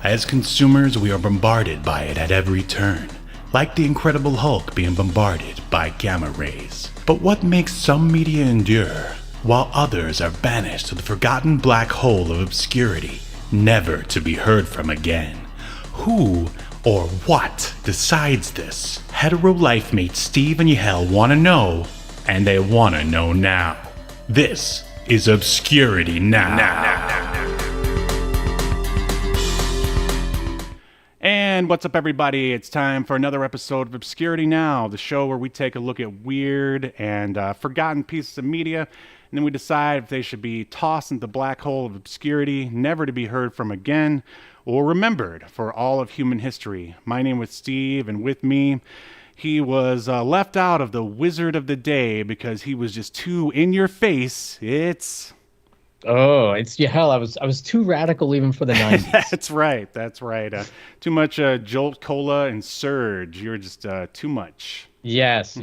As consumers, we are bombarded by it at every turn, like the Incredible Hulk being bombarded by gamma rays. But what makes some media endure, while others are banished to the forgotten black hole of obscurity, never to be heard from again? Who or what decides this? Hetero life mates Steve and Yahel want to know, and they want to know now. This is Obscurity Now. And what's up, everybody? It's time for another episode of Obscurity Now, the show where we take a look at weird and forgotten pieces of media, and then we decide if they should be tossed into the black hole of obscurity, never to be heard from again, or remembered for all of human history. My name is Steve, and with me, he was left out of the Wizard of the Day because he was just too in your face. It's Yahel. I was too radical even for the 90s. That's right. Too much Jolt Cola and Surge. You're just too much. Yes.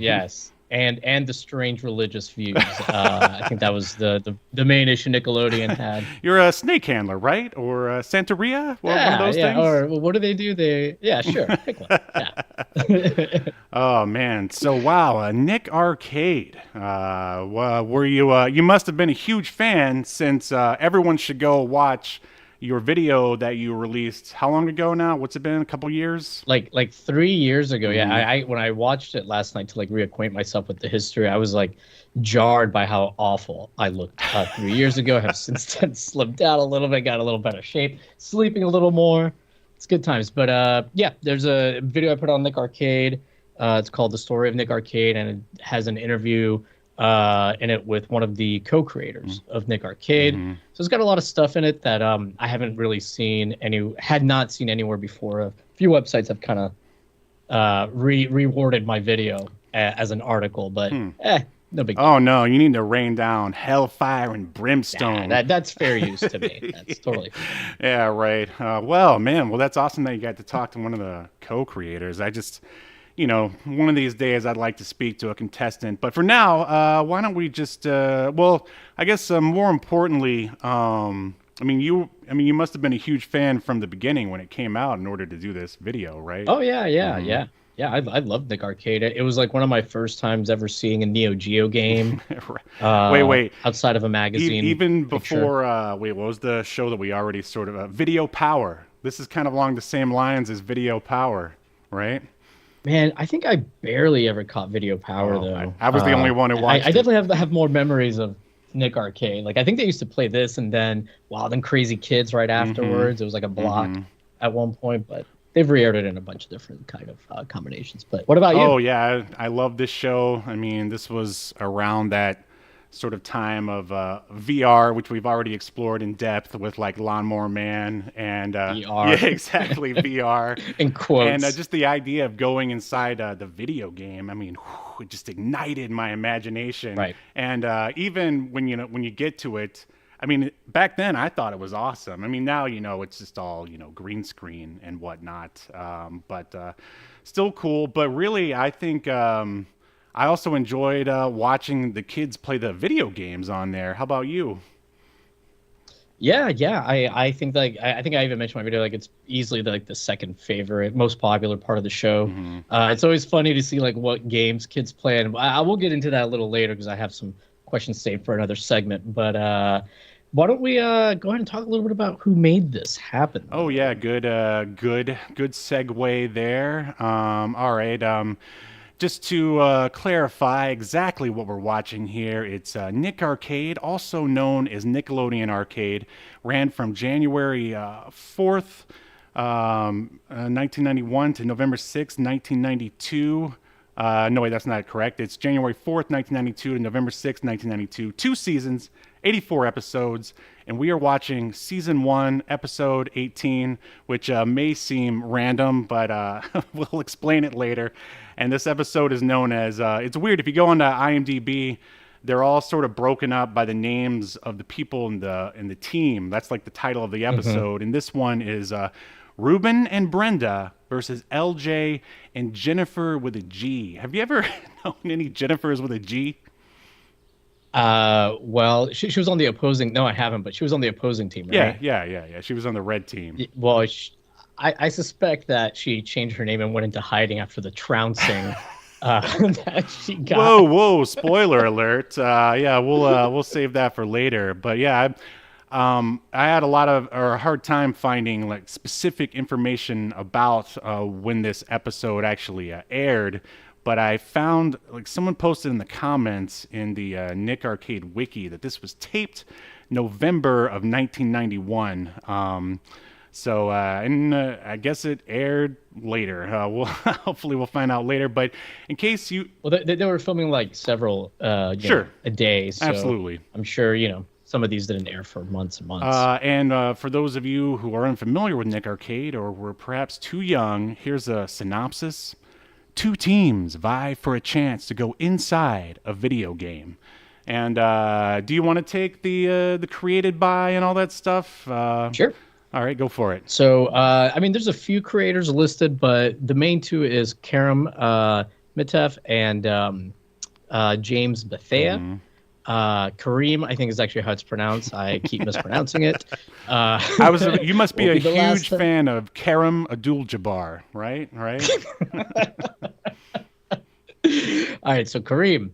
And the strange religious views. I think that was the main issue Nickelodeon had. You're a snake handler, right? Or Santeria? One of those things? Or what do they do? Sure. Pick one. Yeah. Oh, man. So, wow. Nick Arcade. Were you... you must have been a huge fan since everyone should go watch your video that you released. How long ago now? What's it been? A couple years? Like 3 years ago. Yeah. I when I watched it last night to reacquaint myself with the history, I was jarred by how awful I looked 3 years ago. I have since then slimmed down a little bit, got a little better shape, sleeping a little more. It's good times. But there's a video I put on Nick Arcade. It's called The Story of Nick Arcade, and it has an interview in it with one of the co-creators of Nick Arcade. So it's got a lot of stuff in it that I haven't really had not seen anywhere before. A few websites have kind of rewarded my video as an article, but no big deal. Oh no, you need to rain down hellfire and brimstone. That's fair use to me. That's totally fair. Yeah, right. Well, that's awesome that you got to talk to one of the co-creators. I just... one of these days I'd like to speak to a contestant. But for now, why don't we just, I guess more importantly, you must have been a huge fan from the beginning when it came out in order to do this video, right? Oh, yeah. Yeah, I loved Nick Arcade. It was one of my first times ever seeing a Neo Geo game. Wait. Outside of a magazine. Even before, what was the show that we already sort of, Video Power. This is kind of along the same lines as Video Power, right? Man, I think I barely ever caught Video Power, though. I was the only one who watched I definitely have more memories of Nick Arcade. I think they used to play this and then Wild and Crazy Kids right afterwards. It was a block at one point, but they've re-aired it in a bunch of different kind of combinations. But what about you? Oh, yeah, I love this show. This was around that sort of time of VR, which we've already explored in depth with Lawnmower Man and VR. Yeah, exactly, VR. In quotes. And just the idea of going inside the video game, it just ignited my imagination. Right. And even when you get to it, back then I thought it was awesome. Now it's just all green screen and whatnot, but still cool. But really, I think. I also enjoyed watching the kids play the video games on there. How about you? Yeah. I think I think I even mentioned my video. It's easily the second favorite, most popular part of the show. It's always funny to see what games kids play, and I will get into that a little later because I have some questions saved for another segment. But why don't we go ahead and talk a little bit about who made this happen? Oh yeah, good segue there. All right. Just to clarify exactly what we're watching here, it's Nick Arcade, also known as Nickelodeon Arcade, ran from January 4th, 1991 to November 6th, 1992. No, wait, that's not correct. It's January 4th, 1992 to November 6th, 1992. 2 seasons, 84 episodes, and we are watching Season 1, Episode 18, which may seem random, but we'll explain it later. And this episode is known as, it's weird, if you go onto IMDb, they're all sort of broken up by the names of the people in the team. That's the title of the episode. And this one is Rubin and Brenda versus LJ and Jennifer with a G. Have you ever known any Jennifers with a G? Well, she was on the opposing. No, I haven't, but she was on the opposing team, right? Yeah. She was on the red team. Well, I suspect that she changed her name and went into hiding after the trouncing that she got. Whoa! Spoiler alert. Yeah, we'll save that for later. But yeah, I had a hard time finding like specific information about when this episode actually aired. But I found like someone posted in the comments in the Nick Arcade wiki that this was taped November of 1991. I guess it aired later. Hopefully we'll find out later. But in case you, well, they were filming like several, sure, a day. So absolutely. I'm sure some of these didn't air for months and months. And for those of you who are unfamiliar with Nick Arcade or were perhaps too young, here's a synopsis. 2 teams vie for a chance to go inside a video game. And do you want to take the created by and all that stuff? Sure. All right, go for it. So, there's a few creators listed, but the main 2 is Karim Mitef and James Bethea. Mm-hmm. Kareem, I think is actually how it's pronounced. I keep mispronouncing it. You must be a huge fan of Karim Abdul-Jabbar, right? All right, so Kareem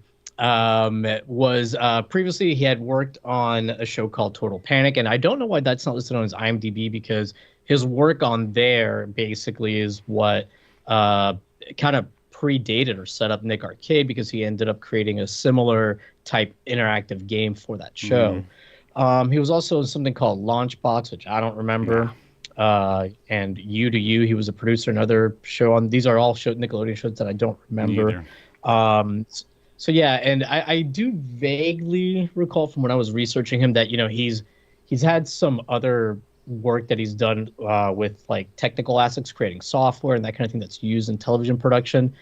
was previously he had worked on a show called Total Panic, and I don't know why that's not listed on his IMDb because his work on there basically is what kind of predated or set up Nick Arcade because he ended up creating a similar type interactive game for that show. He was also in something called Launchbox, which I don't remember. And You to You, he was a producer in another show on. These are all Nickelodeon shows that I don't remember. So yeah, and I do vaguely recall from when I was researching him that he's had some other work that he's done with like technical aspects, creating software and that kind of thing that's used in television production,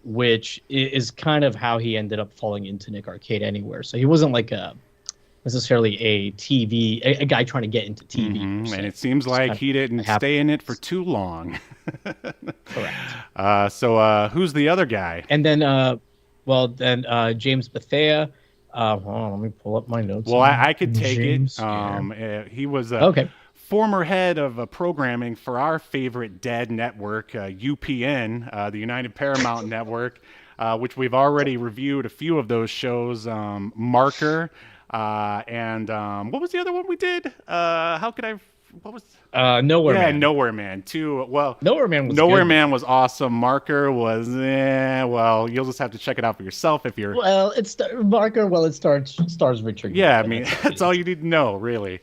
which is kind of how he ended up falling into Nick Arcade anywhere. So he wasn't like necessarily a guy trying to get into TV. And it seems like he didn't stay in it for too long. Correct. So who's the other guy? And then, James Bethea. Hold on, let me pull up my notes. Well, I could take it. He was a former head of programming for our favorite dead network, UPN, the United Paramount Network, which we've already reviewed a few of those shows. Marker, and what was the other one we did? What was Nowhere Man? Yeah, Nowhere Man too. Well, Nowhere Man was awesome. Marker was well, you'll just have to check it out for yourself if you're. Well, Marker. Well, it stars Richard. Yeah, I mean that's all you need to know, really.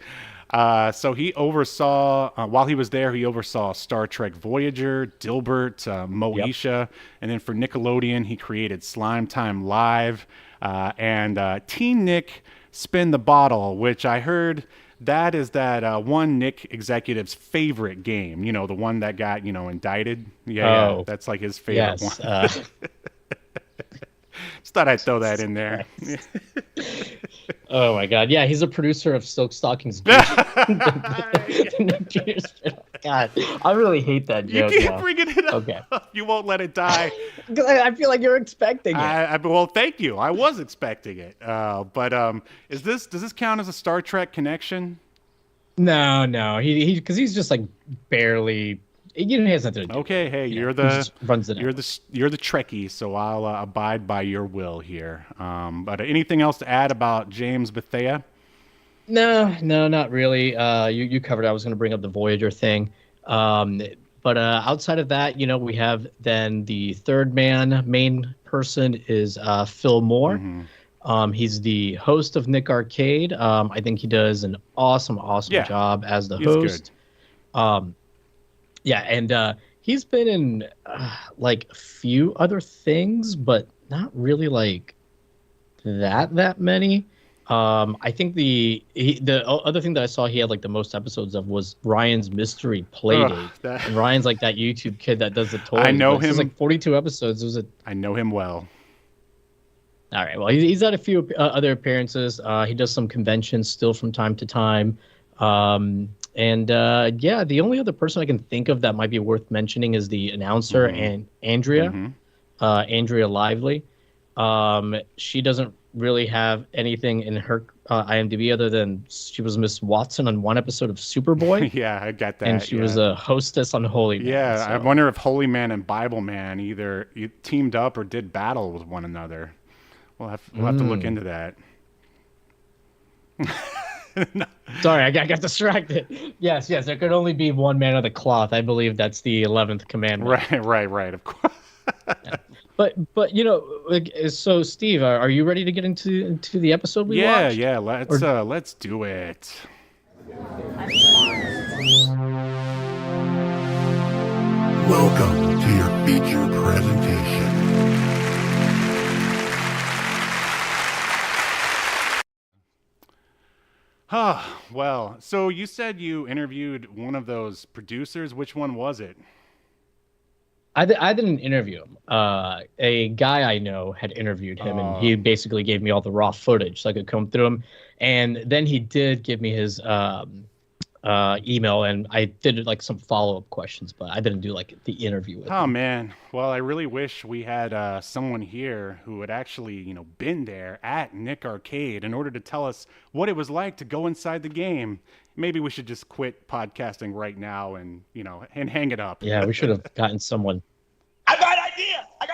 So he oversaw while he was there. He oversaw Star Trek Voyager, Dilbert, Moesha, and then for Nickelodeon, he created Slime Time Live and Teen Nick Spin the Bottle, which I heard. That is that one Nick executive's favorite game. The one that got, indicted. Yeah, that's like his favorite one. Just thought I'd throw that in there. Oh my God! Yeah, he's a producer of Silk Stockings. God, I really hate that joke. You keep bringing it up. Okay, you won't let it die. I feel like you're expecting it. Well, thank you. I was expecting it. But does this count as a Star Trek connection? No. He because he's just like barely. He has nothing to do. Okay, hey, you're the Trekkie, so I'll abide by your will here. But anything else to add about James Bethea? No, not really. You covered. I was going to bring up the Voyager thing, but outside of that, we have then the third main person is Phil Moore. He's the host of Nick Arcade. I think he does an awesome job as the host. Good. Yeah, and he's been in like a few other things, but not really like that many. I think the other thing that I saw he had like the most episodes of was Ryan's Mystery Playdate. And Ryan's like that YouTube kid that does the toys. I know him. It's like 42 episodes. I know him well. All right. Well, he's had a few other appearances. He does some conventions still from time to time. And the only other person I can think of that might be worth mentioning is the announcer and Andrea Lively. She doesn't really have anything in her IMDb other than she was Miss Watson on one episode of Superboy. Yeah, I got that. And she was a hostess on Holy Man. Yeah, so. I wonder if Holy Man and Bible Man either teamed up or did battle with one another. We'll have to look into that. No. Sorry, I got distracted. Yes, there could only be one man of the cloth. I believe that's the 11th commandment. Right. Of course. Yeah. But you know, so Steve, are you ready to get into the episode we watched? Yeah. Let's do it. Welcome to your feature presentation. Well, so you said you interviewed one of those producers. Which one was it? I didn't interview him. A guy I know had interviewed him, and he basically gave me all the raw footage so I could comb through him. And then he did give me his email, and I did like some follow-up questions, but I didn't do like the interview with him. Oh man, well I really wish we had someone here who had actually been there at Nick Arcade in order to tell us what it was like to go inside the game. Maybe we should just quit podcasting right now and and hang it up. Yeah, we should have gotten someone. I got an idea. I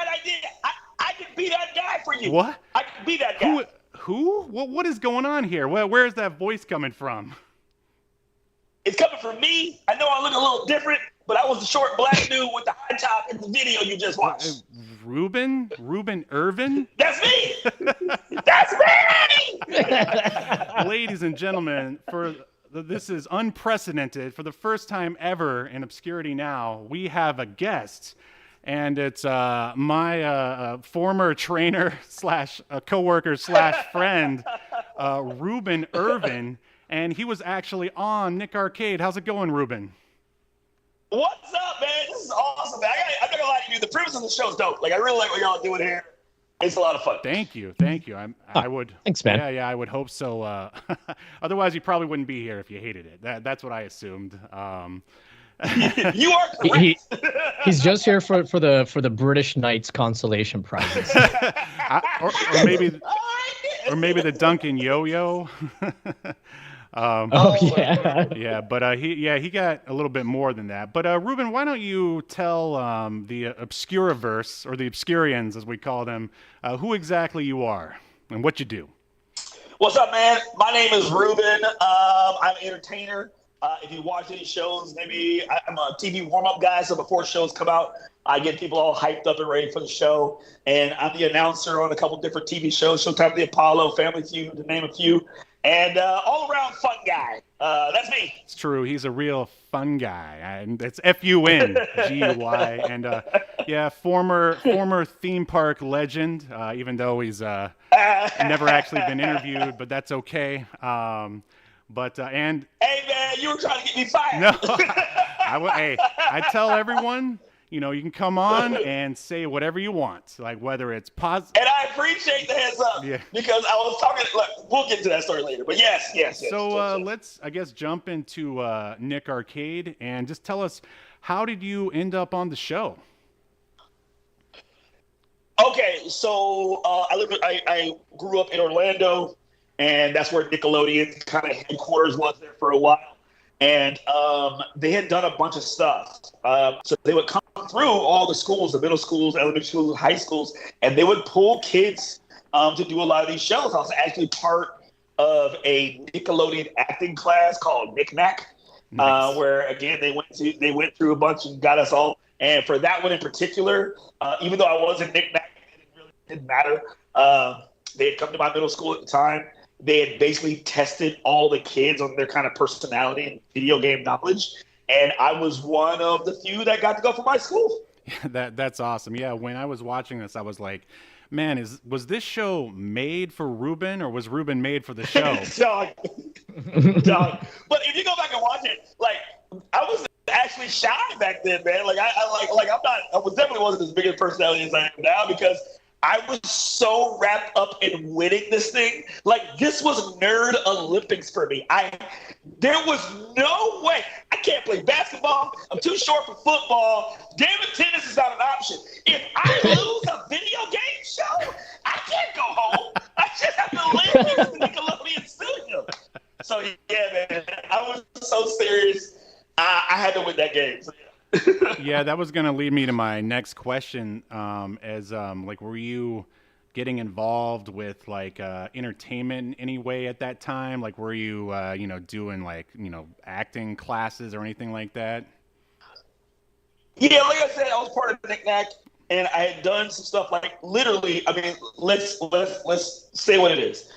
can be that guy for you. What? I can be that guy. Who? What is going on here? Where is that voice coming from? It's coming from me. I know I look a little different, but I was the short black dude with the high top in the video you just watched. Rubin Ervin? That's me. That's me. Ladies and gentlemen, this is unprecedented. For the first time ever in Obscurity Now, we have a guest. And it's my former trainer / coworker / friend, Rubin Ervin. And he was actually on Nick Arcade. How's it going, Rubin? What's up, man? This is awesome, man. I'm not gonna lie to you. The premise of the show's dope. Like, I really like what y'all are doing here. It's a lot of fun. Thank you. I would. Thanks, man. Yeah, I would hope so. Otherwise, you probably wouldn't be here if you hated it. That's what I assumed. You are correct. He's just here for the British Knights consolation prizes. or maybe the Duncan Yo-Yo. Yeah. Yeah, but he got a little bit more than that. But Rubin, why don't you tell the Obscuriverse, or the Obscurians as we call them, who exactly you are and what you do? What's up, man? My name is Rubin. I'm an entertainer. If you watch any shows, maybe I'm a TV warm-up guy, so before shows come out, I get people all hyped up and ready for the show. And I'm the announcer on a couple different TV shows, Showtime, The Apollo, Family Feud, to name a few. And all-around fun guy. That's me. It's true. He's a real fun guy, and it's FUNGUY. And yeah, former theme park legend. Even though he's never actually been interviewed, but that's okay. And hey man, you were trying to get me fired. No, I tell everyone. You can come on and say whatever you want, like whether it's positive. And I appreciate the heads up, because I was talking. Look, we'll get to that story later, but yes. So let's, I guess, jump into Nick Arcade and just tell us, how did you end up on the show? Okay, so I grew up in Orlando, and that's where Nickelodeon kind of headquarters was there for a while. And they had done a bunch of stuff. So they would come through all the schools, the middle schools, elementary schools, high schools, and they would pull kids to do a lot of these shows. I was actually part of a Nickelodeon acting class called Knick Knack, where, again, they went through a bunch and got us all. And for that one in particular, even though I wasn't Knick Knack, it really didn't matter. They had come to my middle school at the time. They had basically tested all the kids on their kind of personality and video game knowledge. And I was one of the few that got to go for my school. Yeah, that's awesome. Yeah, when I was watching this, I was like, man, was this show made for Rubin, or was Rubin made for the show? Dog. But if you go back and watch it, like, I was actually shy back then, man. Like, I definitely wasn't as big a personality as I am now, because I was so wrapped up in winning this thing. Like, this was nerd Olympics for me. There was no way. I can't play basketball. I'm too short for football. Damn it, tennis is not an option. If I lose a video game show, I can't go home. I just have to live in the Nickelodeon system. that game. So, yeah. Yeah, that was gonna lead me to my next question. Like, were you getting involved with like entertainment in any way at that time? Like, were you doing like acting classes or anything like that? Yeah, like I said, I was part of the Knick-Knack, and I had done some stuff like literally. I mean, let's say what it is.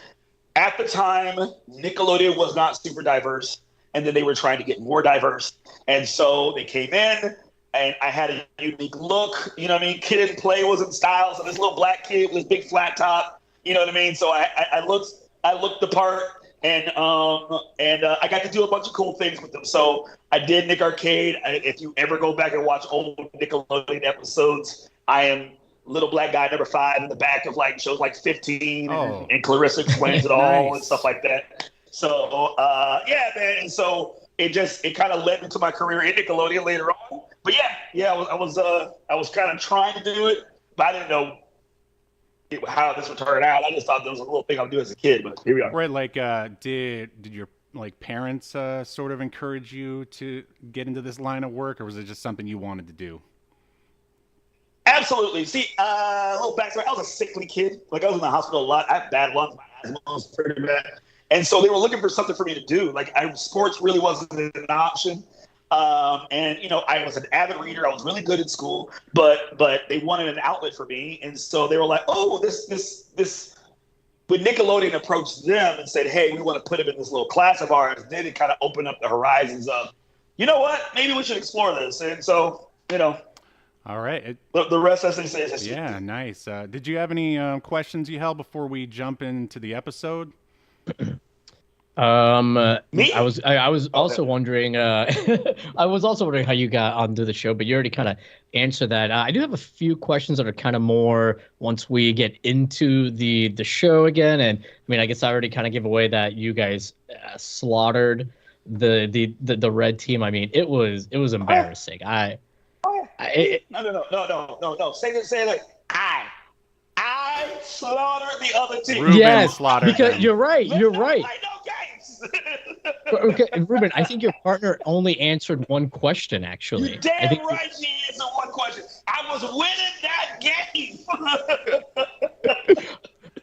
At the time, Nickelodeon was not super diverse, and then they were trying to get more diverse, and so they came in, and I had a unique look. You know what I mean? Kid and Play was in style, so this little black kid with this big flat top. You know what I mean? So I looked the part. And I got to do a bunch of cool things with them. So I did Nick Arcade. If you ever go back and watch old Nickelodeon episodes, I am little black guy number 5 in the back of like shows like 15 and Clarissa Explains It All Nice. and stuff like that. So yeah, man. And so it kind of led me to my career in Nickelodeon later on. But yeah, I was kind of trying to do it, but I didn't know how this would turn out. I just thought that was a little thing I would do as a kid, but here we are. Right, like did your like parents sort of encourage you to get into this line of work, or was it just something you wanted to do? Absolutely. See, a little backstory. I was a sickly kid. Like I was in the hospital a lot. I had bad lungs. My asthma was pretty bad. And so they were looking for something for me to do. Like sports really wasn't an option. And I was an avid reader. I was really good in school, but they wanted an outlet for me, and so they were like, "Oh, this." When Nickelodeon approached them and said, "Hey, we want to put him in this little class of ours," then it kind of opened up the horizons of, you know what, maybe we should explore this. And so, All right. the rest, as they say, is history. Yeah, nice. Did you have any questions you held before we jump into the episode? Me? I was also wondering I was also wondering how you got onto the show, but you already kind of answered that. I do have a few questions that are kind of more once we get into the show again, and I mean, I guess I already kind of give away that you guys slaughtered the red team. I mean, it was embarrassing. No. Say it like I slaughtered the other team. Rubin Yes, slaughtered because them. you're right. You're right. I know games. Okay, Rubin, I think your partner only answered one question, actually. You're damn I think right she answered one question. I was winning that game.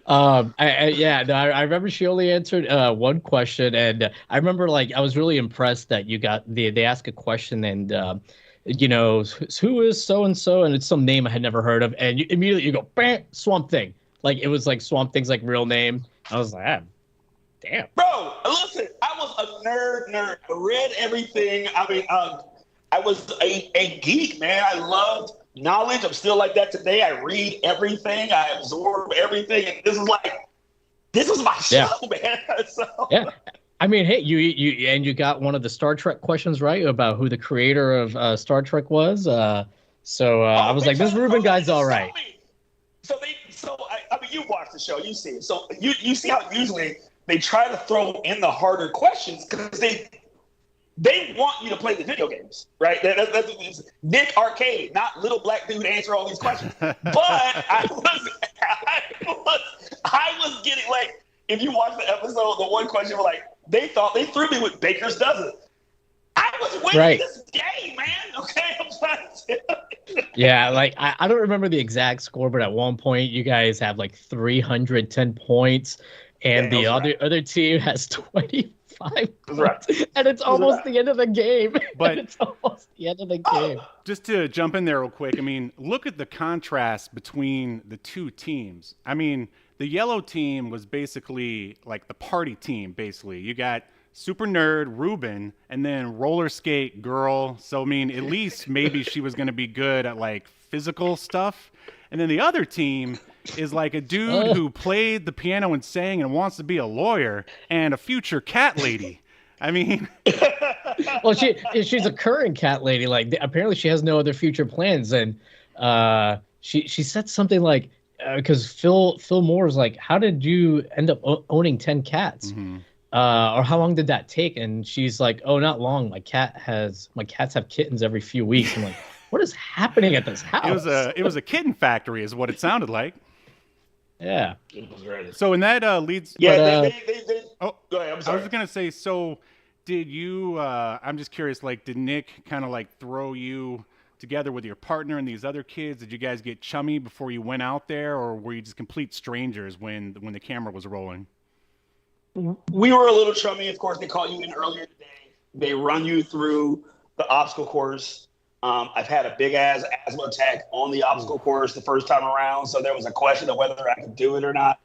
I remember she only answered one question, and I remember like I was really impressed that you got they asked a question and who is so and so, and it's some name I had never heard of, and immediately you go bam, Swamp Thing, like it was like Swamp Thing's like real name. I was like, damn. Bro, listen, I was a nerd. I read everything. I mean, I was a geek, man. I loved knowledge. I'm still like that today. I read everything. I absorb everything. And this was my show, man. So. Yeah. I mean, hey, you got one of the Star Trek questions right about who the creator of Star Trek was. I was like, this Rubin guy's all right. I mean, you watch the show, you see it. So you see how usually they try to throw in the harder questions because they want you to play the video games, right? That's Nick Arcade, not little black dude answer all these questions. But I was getting like, if you watch the episode, the one question was like, they threw me with Baker's dozen. I was winning this game, man. Okay, I'm trying to tell you. Yeah, like I don't remember the exact score, but at one point you guys have like 310 points, and the other team has 25 points, and it's almost the end of the game. But it's almost the end of the game. Just to jump in there real quick, I mean, look at the contrast between the two teams. I mean, the yellow team was basically like the party team, basically. You got super nerd Rubin and then roller skate girl. So, I mean, at least maybe she was going to be good at like physical stuff. And then the other team is like a dude who played the piano and sang and wants to be a lawyer and a future cat lady. I mean, well, she's a current cat lady. Like apparently she has no other future plans. And she said something like, because Phil Moore's like, how did you end up owning 10 cats? Mm-hmm. Or how long did that take? And she's like, oh, not long. My cats have kittens every few weeks. I'm like, what is happening at this house? It was a kitten factory is what it sounded like. Yeah. So and that leads. Yeah. Go ahead. I'm sorry. I was going to say, so Did you? I'm just curious. Like, did Nick kind of like throw you together with your partner and these other kids? Did you guys get chummy before you went out there, or were you just complete strangers when the camera was rolling? We were a little chummy. Of course, they call you in earlier today. They run you through the obstacle course. I've had a big ass asthma attack on the obstacle course the first time around, so there was a question of whether I could do it or not.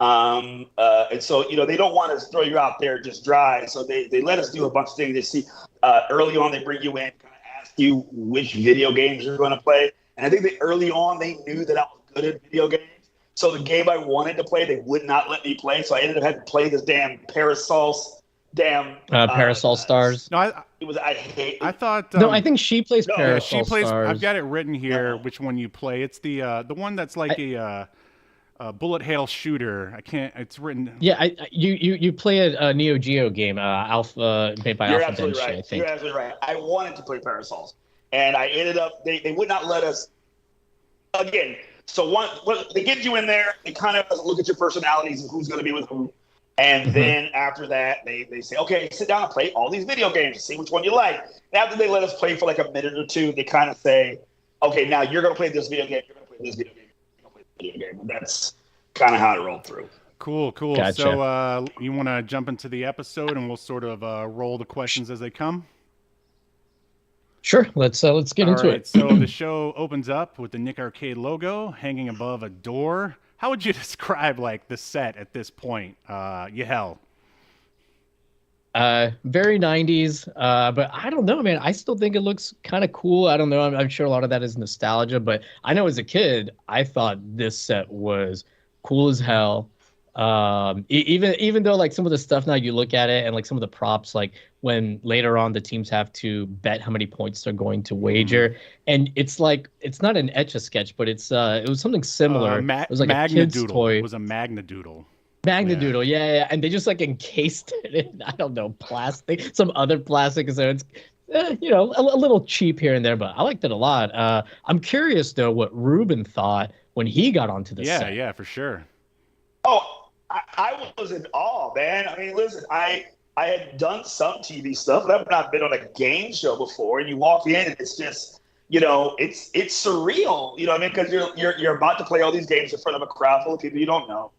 And so, they don't want to throw you out there just dry. So they let us do a bunch of things. They see early on, they bring you in, kind of ask you which video games you're going to play. And I think that early on, they knew that I was good at video games. So the game I wanted to play, they would not let me play. So I ended up having to play this damn Parasol Stars. No, I hate. I thought. No, I think she plays yeah, Parasol she plays. Stars. I've got it written here. Which one you play? It's the one that's like a bullet hail shooter. I can't. It's written. Yeah, you play a Neo Geo game, Alpha made by You're Alpha absolutely Denshi, right. I think. You're absolutely right. I wanted to play Parasols, and I ended up. They would not let us. Again, so they get you in there. They kind of look at your personalities and who's going to be with who, and then after that, they say, okay, sit down and play all these video games. See which one you like. And after they let us play for like a minute or two, they kind of say, okay, now you're going to play this video game. You're going to play this video game. You're going to play this video game. And that's kind of how it rolled through. Cool. Gotcha. So you want to jump into the episode and we'll sort of roll the questions as they come? Sure, let's get into it. So the show opens up with the Nick Arcade logo hanging above a door. How would you describe like the set at this point, Yahel? Very 90s, but I don't know, man. I still think it looks kind of cool. I don't know. I'm sure a lot of that is nostalgia, but I know as a kid, I thought this set was cool as hell. Even though like some of the stuff now you look at it and like some of the props, like when later on the teams have to bet how many points they're going to wager, and it's like it's not an Etch-a-Sketch, but it was something similar. It was like a kid's toy. It was a Magnadoodle. Magnadoodle, yeah, and they just like encased it in, I don't know, plastic, some other plastic, so it's a little cheap here and there, but I liked it a lot. I'm curious though what Rubin thought when he got onto the set. Yeah, for sure. Oh, I was in awe, man. I mean, listen, I had done some TV stuff, but I've not been on a game show before. And you walk in, and it's just, it's surreal. You know what I mean? Because you're about to play all these games in front of a crowd full of people you don't know.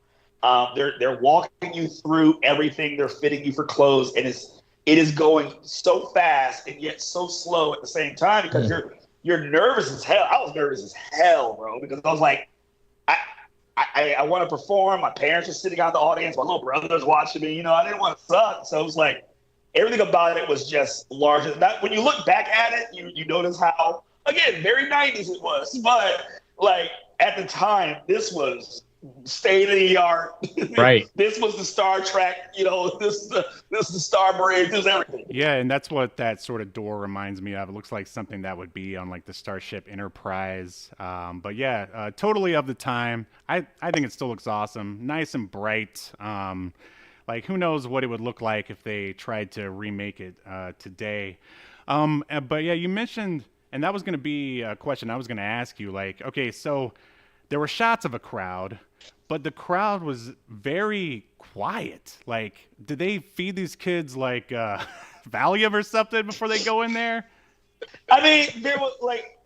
They're walking you through everything. They're fitting you for clothes, and it is going so fast and yet so slow at the same time because you're nervous as hell. I was nervous as hell, bro, because I was like, I want to perform. My parents are sitting out in the audience. My little brother's watching me. I didn't want to suck. So it was like everything about it was just larger. When you look back at it, you notice how, again, very 90s it was. But like at the time, this was state of the art. Right. This was the Star Trek. This is the Star Bridge. This is everything. Yeah, and that's what that sort of door reminds me of. It looks like something that would be on like the Starship Enterprise. But yeah, totally of the time. I think it still looks awesome, nice and bright. Like who knows what it would look like if they tried to remake it today. But yeah, you mentioned, and that was going to be a question I was going to ask you. Like, okay, so there were shots of a crowd, but the crowd was very quiet. Like, did they feed these kids like Valium or something before they go in there? I mean, there was like,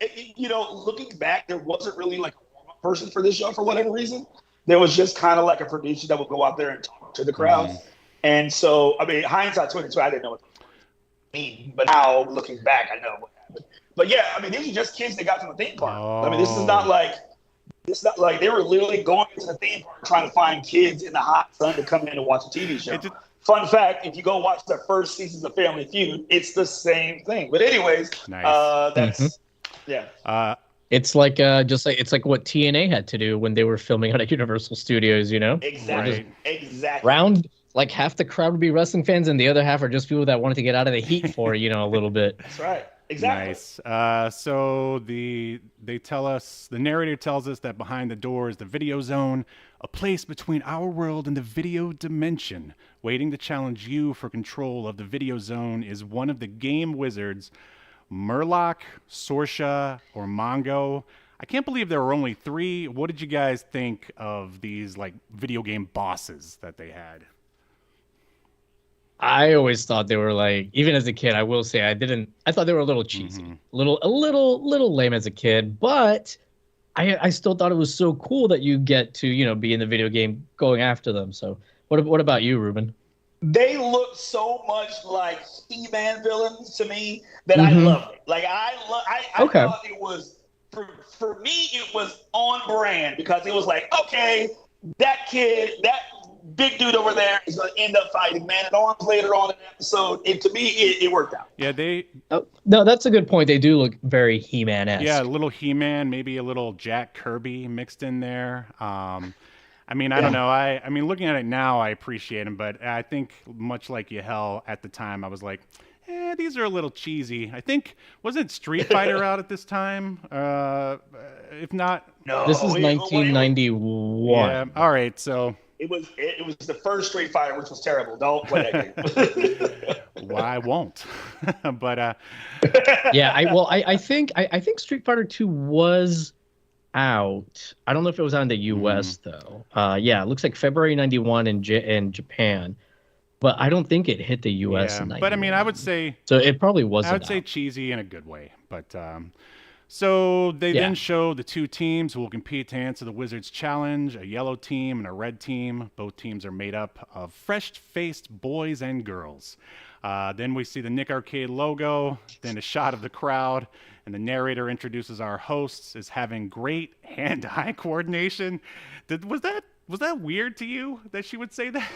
looking back, there wasn't really like a warm-up person for this show for whatever reason. There was just kind of like a producer that would go out there and talk to the crowd. And so, I mean, hindsight 22, I didn't know what it mean, but now looking back, I know what happened. But yeah, I mean, these are just kids that got to the theme park. I mean, this is not like they were literally going to the theme park trying to find kids in the hot sun to come in and watch a TV show. Fun fact, if you go watch the first seasons of Family Feud, it's the same thing. But anyways, nice. Yeah. It's like it's like what TNA had to do when they were filming out at Universal Studios, Exactly. Exactly. Round like half the crowd would be wrestling fans and the other half are just people that wanted to get out of the heat for, a little bit. That's right. Exactly. Nice. So the narrator tells us that behind the door is the video zone, a place between our world and the video dimension. Waiting to challenge you for control of the video zone is one of the game wizards, Murloc, Sorsha, or Mongo. I can't believe there were only 3. What did you guys think of these like video game bosses that they had? I always thought they were like, even as a kid, I will say I thought they were a little cheesy, a little lame as a kid, but I still thought it was so cool that you get to, be in the video game going after them. So what about you, Ruben? They look so much like He-Man villains to me that I loved it. Like I thought it was for me it was on brand because it was like, okay, that kid, that big dude over there is going to end up fighting Man at Arms later on in the episode. And to me, it worked out. Yeah, no, that's a good point. They do look very He-Man-esque. Yeah, a little He-Man, maybe a little Jack Kirby mixed in there. I mean, I don't know. I mean, looking at it now, I appreciate them, but I think much like Yahel at the time, I was like, these are a little cheesy. I think, wasn't Street Fighter out at this time? If not, no. This is 1991. Yeah. All right, so. It was the first Street Fighter, which was terrible. Don't play that game. Well, I won't. But yeah, I think Street Fighter 2 was out. I don't know if it was out in the US though. Yeah, it looks like February 91 in Japan. But I don't think it hit the US in 91. But I mean, I would say so it probably wasn't. I would say cheesy in a good way, but so they then show the two teams who will compete to answer the Wizards challenge, a yellow team and a red team. Both teams are made up of fresh-faced boys and girls. Then we see the Nick Arcade logo, then a shot of the crowd, and the narrator introduces our hosts as having great hand-eye coordination. Was that weird to you that she would say that?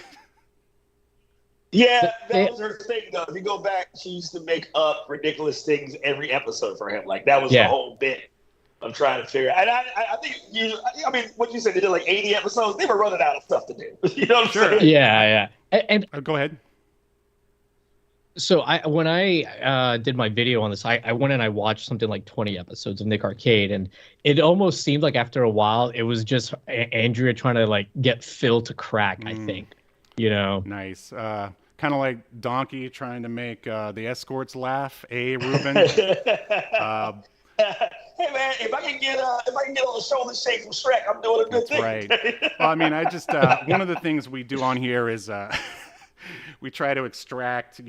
Yeah, that was her thing, though. If you go back, she used to make up ridiculous things every episode for him. Like, that was the whole bit of trying to figure out. And I think, what you said, they did like 80 episodes. They were running out of stuff to do. You know what I'm saying? Yeah. And go ahead. So when I did my video on this, I went and I watched something like 20 episodes of Nick Arcade, and it almost seemed like after a while, it was just Andrea trying to like get Phil to crack, I think. Nice. Kind of like Donkey trying to make the escorts laugh. Rubin. Hey man, if I can get on the shoulder shake from Shrek, I'm doing a good thing. Right. Well, I mean, I just one of the things we do on here is we try to extract,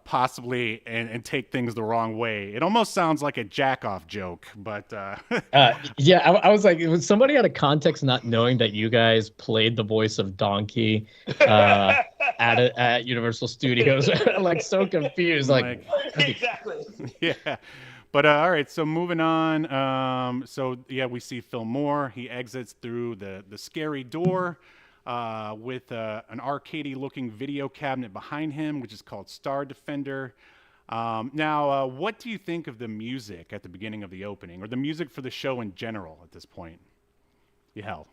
possibly and take things the wrong way. It almost sounds like a jack-off joke, but yeah, I was like, was somebody out of context not knowing that you guys played the voice of Donkey at Universal Studios? Like, so confused. Like exactly. Yeah. But all right, so moving on. We see Phil Moore. He exits through the scary door. With an arcadey-looking video cabinet behind him, which is called Star Defender. Now, what do you think of the music at the beginning of the opening, or the music for the show in general at this point? Yahel.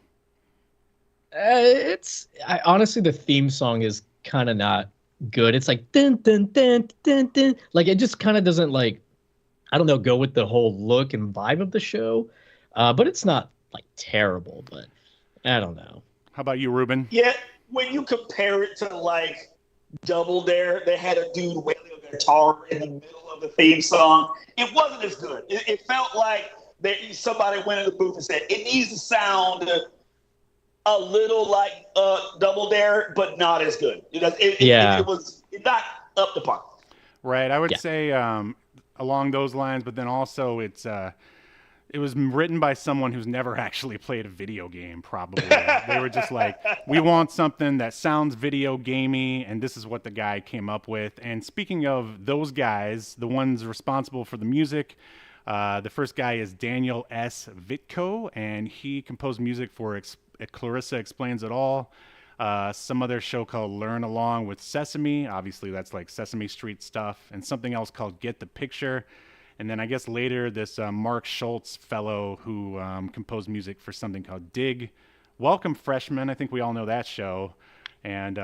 Honestly, the theme song is kind of not good. It's like dun dun dun dun dun. Like, it just kind of doesn't, like, I don't know, go with the whole look and vibe of the show. But it's not like terrible. But I don't know. How about you, Ruben? Yeah, when you compare it to like Double Dare, they had a dude wailing a guitar in the middle of the theme song. It wasn't as good. It felt like somebody went in the booth and said, it needs to sound a little like Double Dare, but not as good. It was not up to par. Right. I would say along those lines, but then also it was written by someone who's never actually played a video game, probably. They were just like, we want something that sounds video gamey, and this is what the guy came up with. And speaking of those guys, the ones responsible for the music, the first guy is Daniel S. Vitko, and he composed music for Clarissa Explains It All, some other show called Learn Along with Sesame. Obviously, that's like Sesame Street stuff, and something else called Get the Picture. And then I guess later, this Mark Schultz fellow who composed music for something called Dig. Welcome, Freshmen. I think we all know that show. And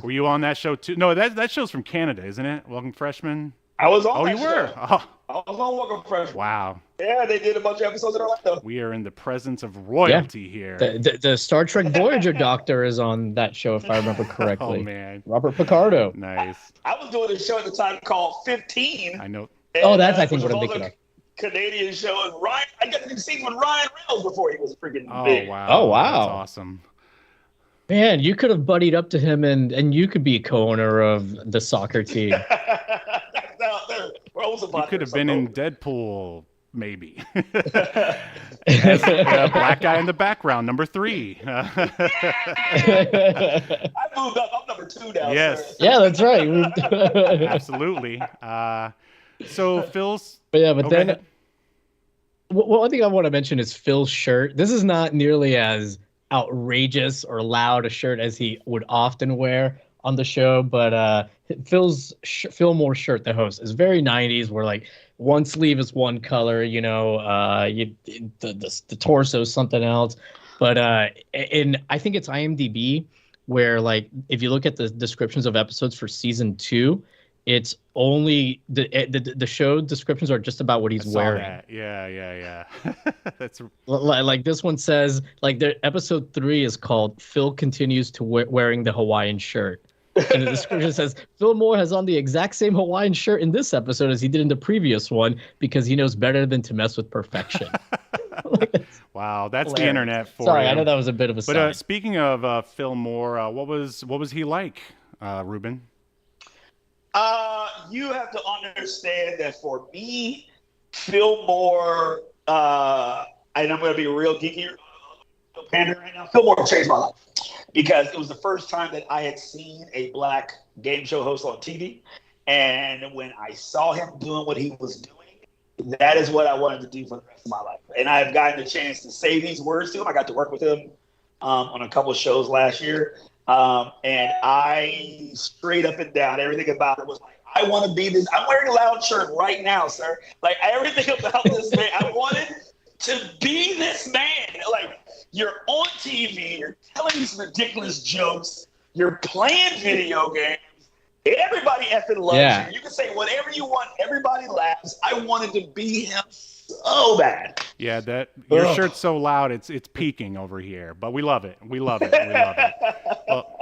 were you on that show too? No, that show's from Canada, isn't it? Welcome, Freshmen. I was on. Oh, you were. Oh. I was on Welcome, Freshmen. Wow. Yeah, they did a bunch of episodes in Orlando. We are in the presence of royalty here. The Star Trek Voyager doctor is on that show, if I remember correctly. Oh man, Robert Picardo. Nice. I was doing a show at the time called 15. I know. That's I think what I'm thinking of. Canadian show, and I got to do scenes with Ryan Reynolds before he was freaking big. big. Wow. Oh wow. That's awesome. Man, you could have buddied up to him and you could be a co-owner of the soccer team. You could have been in Deadpool, maybe. As the black guy in the background, number 3. I moved up. I'm number 2 now. Yes. Sir. Yeah, that's right. Absolutely. So Phil's. But yeah, but then ahead. one thing I want to mention is Phil's shirt. This is not nearly as outrageous or loud a shirt as he would often wear on the show, but Phil Moore's shirt, the host, is very 90s, where like one sleeve is one color, you know, the torso is something else. But in I think it's IMDb, where like if you look at the descriptions of episodes for season 2, it's only the show descriptions are just about what he's wearing. That. Yeah. That's like this one says, like the episode 3 is called "Phil continues to wearing the Hawaiian shirt," and the description says Phil Moore has on the exact same Hawaiian shirt in this episode as he did in the previous one because he knows better than to mess with perfection. wow, that's hilarious. The internet for Sorry, you. I know that was a bit of a. But speaking of Phil Moore, what was he like, Rubin? You have to understand that for me, Phil Moore, and I'm going to be real geeky, pandering right now. Phil Moore changed my life because it was the first time that I had seen a black game show host on TV, and when I saw him doing what he was doing, that is what I wanted to do for the rest of my life. And I've gotten a chance to say these words to him. I got to work with him on a couple of shows last year. And I straight up and down, everything about it was like, I want to be this. I'm wearing a loud shirt right now, sir. Like everything about this man, I wanted to be this man. Like you're on TV, you're telling these ridiculous jokes, you're playing video games. Everybody effing loves you. You can say whatever you want. Everybody laughs. I wanted to be him so bad. Yeah, that your shirt's so loud, it's peaking over here. But we love it. We love it. We love it.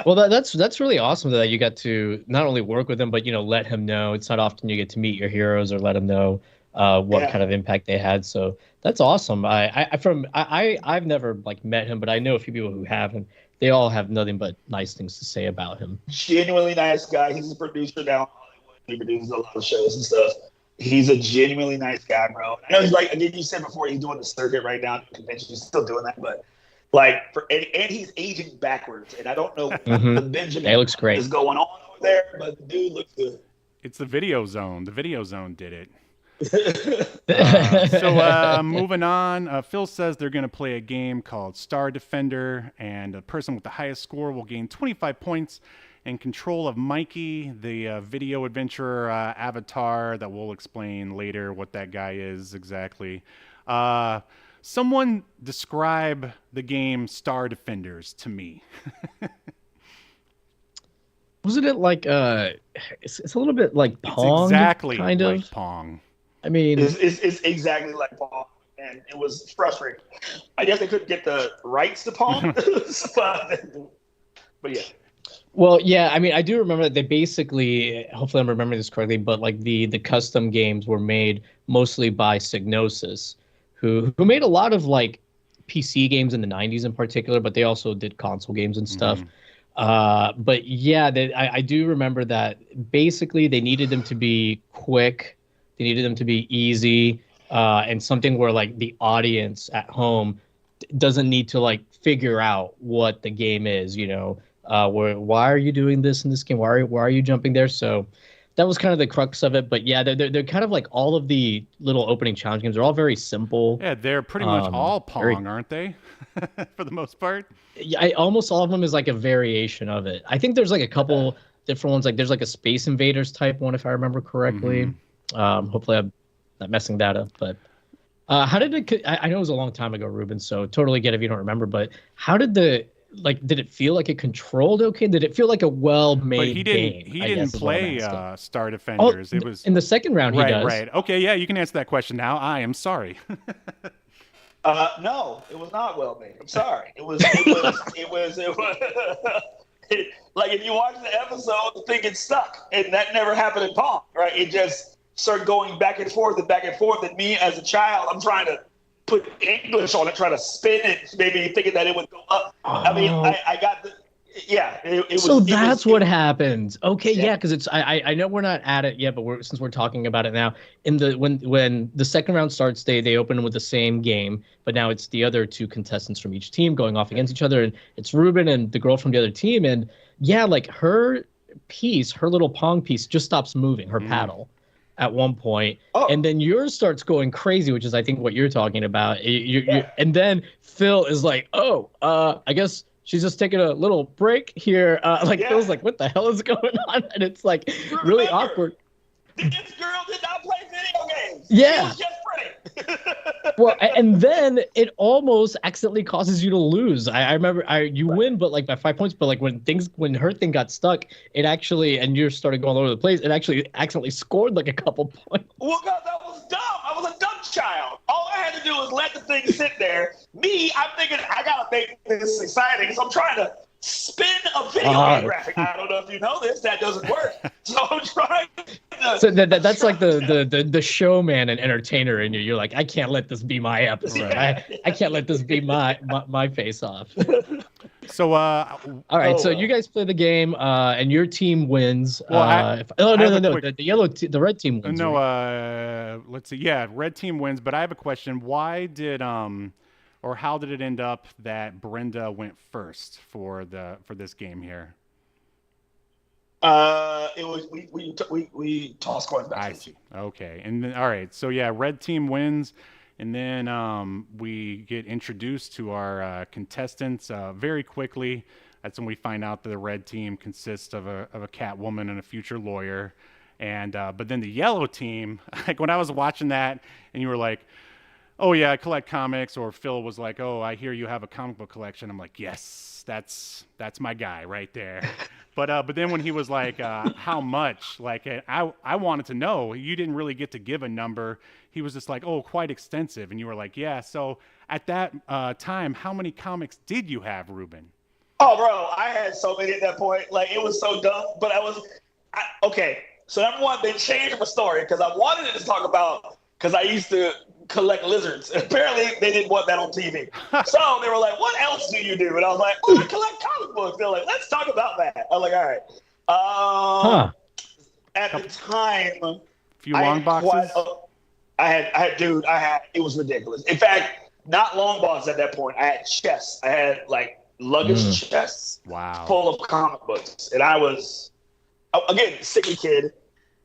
Well, that's really awesome that you got to not only work with him, but let him know. It's not often you get to meet your heroes or let them know what kind of impact they had. So that's awesome. I've never like met him, but I know a few people who have, and they all have nothing but nice things to say about him. Genuinely nice guy. He's a producer now in Hollywood. He produces a lot of shows and stuff. He's a genuinely nice guy, bro. I know he's like, again, you said before, he's doing the circuit right now at the convention. He's still doing that, but like, and he's aging backwards. And I don't know what the Benjamin looks great. is going on over there, but the dude looks good. It's the Video Zone. The Video Zone did it. So moving on, Phil says they're going to play a game called Star Defender, and the person with the highest score will gain 25 points and control of Mikey, the video adventurer avatar that we'll explain later what that guy is exactly. Someone describe the game Star Defenders to me. Wasn't it like it's a little bit like Pong? It's exactly kind like of Pong. I mean, it's exactly like Pong, and it was frustrating. I guess they couldn't get the rights to Pong, but yeah. Well, yeah, I mean, I do remember that they basically, hopefully I'm remembering this correctly, but like the custom games were made mostly by Psygnosis, who made a lot of like PC games in the 90s in particular, but they also did console games and stuff. But yeah, I do remember that basically they needed them to be quick, they needed them to be easy, and something where like the audience at home doesn't need to like figure out what the game is, why are you doing this in this game? Why are you jumping there? So that was kind of the crux of it. But yeah, they're kind of like all of the little opening challenge games. They're all very simple. Yeah, they're pretty much all Pong, aren't they? For the most part. Yeah, almost all of them is like a variation of it. I think there's like a couple different ones. Like there's like a Space Invaders type one, if I remember correctly. Hopefully I'm not messing that up. But how did it? I know it was a long time ago, Ruben. So totally get it if you don't remember. But how did did it feel like it controlled okay? Did it feel like a well-made game? He didn't play Star Defenders. It was in the second round. He does. Right. Okay. Yeah, you can answer that question now. I am sorry. No, it was not well made. I'm sorry. It was like if you watch the episode, the thing gets stuck, and that never happened in Pong, right? It just started going back and forth and back and forth. And me as a child, I'm trying to put English on it, trying to spin it, maybe thinking that it would go up. I mean, I got Yeah, So that's what happened. Okay, Yeah. yeah, because it's I know we're not at it yet, but since we're talking about it now, in the when the second round starts, they open with the same game, but now it's the other two contestants from each team going off against each other, and it's Ruben and the girl from the other team, and yeah, like her piece, her little pong piece, just stops moving, her paddle, at one point, and then yours starts going crazy, which is I think what you're talking about. And then Phil is like, oh, I guess she's just taking a little break here. Phil's like, what the hell is going on? And it's like really awkward. This girl did not play video games. Yeah. She was just pretty. Well, and then it almost accidentally causes you to lose. I remember you win, but like by 5 points. But like when her thing got stuck, it actually, and you started going all over the place, it actually accidentally scored like a couple points. Well, God, that was dumb. I was a dumb child. All I had to do was let the thing sit there. I'm thinking I gotta make this exciting, so I'm trying to spin a video game graphic. I don't know if you know this. That doesn't work. So I'm trying to. So that's like the showman and entertainer in you. You're like, I can't let this be my episode. I can't let this be my face off. So all right. So you guys play the game, and your team wins. Well, no. The red team wins. No. Right? Let's see. Yeah, red team wins. But I have a question. Why did or how did it end up that Brenda went first for this game here? It was we tossed coins back. I see. Okay, and then all right. So yeah, red team wins, and then we get introduced to our contestants very quickly. That's when we find out that the red team consists of a cat woman and a future lawyer, and but then the yellow team, like when I was watching that, and you were like, oh yeah, I collect comics, or Phil was like, oh, I hear you have a comic book collection. I'm like, yes, that's my guy right there. But then when he was like, how much? Like I wanted to know. You didn't really get to give a number. He was just like, oh, quite extensive. And you were like, yeah. So at that time, how many comics did you have, Rubin? Oh, bro, I had so many at that point. Like it was so dumb. But okay. So number one, they changed my story because I wanted to talk about because I used to collect lizards. Apparently, they didn't want that on TV. So they were like, what else do you do? And I was like, oh, I collect comic books. They're like, let's talk about that. I was like, all right. At the time, a few long boxes? It was ridiculous. In fact, not long boxes at that point. I had chests. I had like luggage chests full of comic books. And I was, again, sickly kid.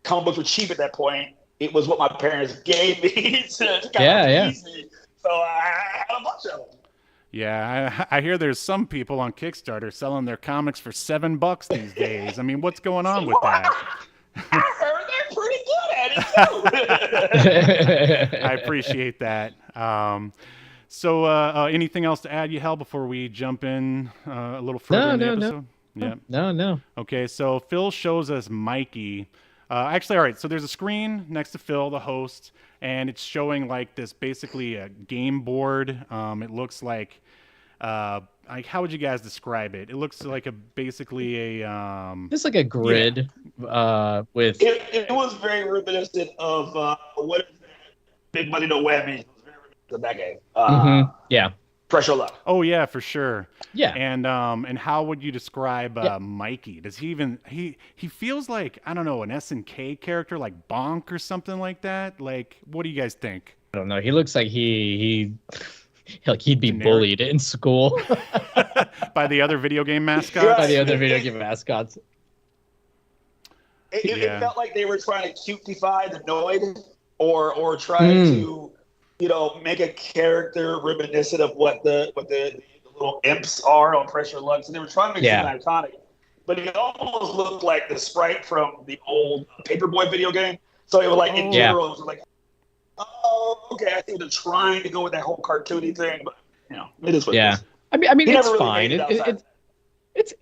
Comic books were cheap at that point. It was what my parents gave me to tease me. So I had a bunch of them. Yeah, I hear there's some people on Kickstarter selling their comics for $7 these days. I mean, what's going on with that? I heard they're pretty good at it too. I appreciate that. So anything else to add, Yahel, before we jump in a little further in the episode? No. Okay, so Phil shows us Mikey. Actually, all right, so there's a screen next to Phil, the host, and it's showing like this basically a game board. It looks like how would you guys describe it? It looks like basically a it's like a grid with it was very reminiscent of what is that? Big Money No Whammy. It was very reminiscent of that game. Yeah. Pressure Luck. Oh yeah, for sure. Yeah. And how would you describe Mikey? Does he even he feels like, I don't know, an SNK character like Bonk or something like that? Like, what do you guys think? I don't know. He looks like he'd be bullied in school by the other video game mascots. By the other video game mascots. It felt like they were trying to cutify the Noid or trying to make a character reminiscent of what the little imps are on Pressure Luck. So they were trying to make something iconic. But it almost looked like the sprite from the old Paperboy video game. So it was like in general, it was like, oh, okay, I think they're trying to go with that whole cartoony thing, but it is what it is. I mean, it's really fine.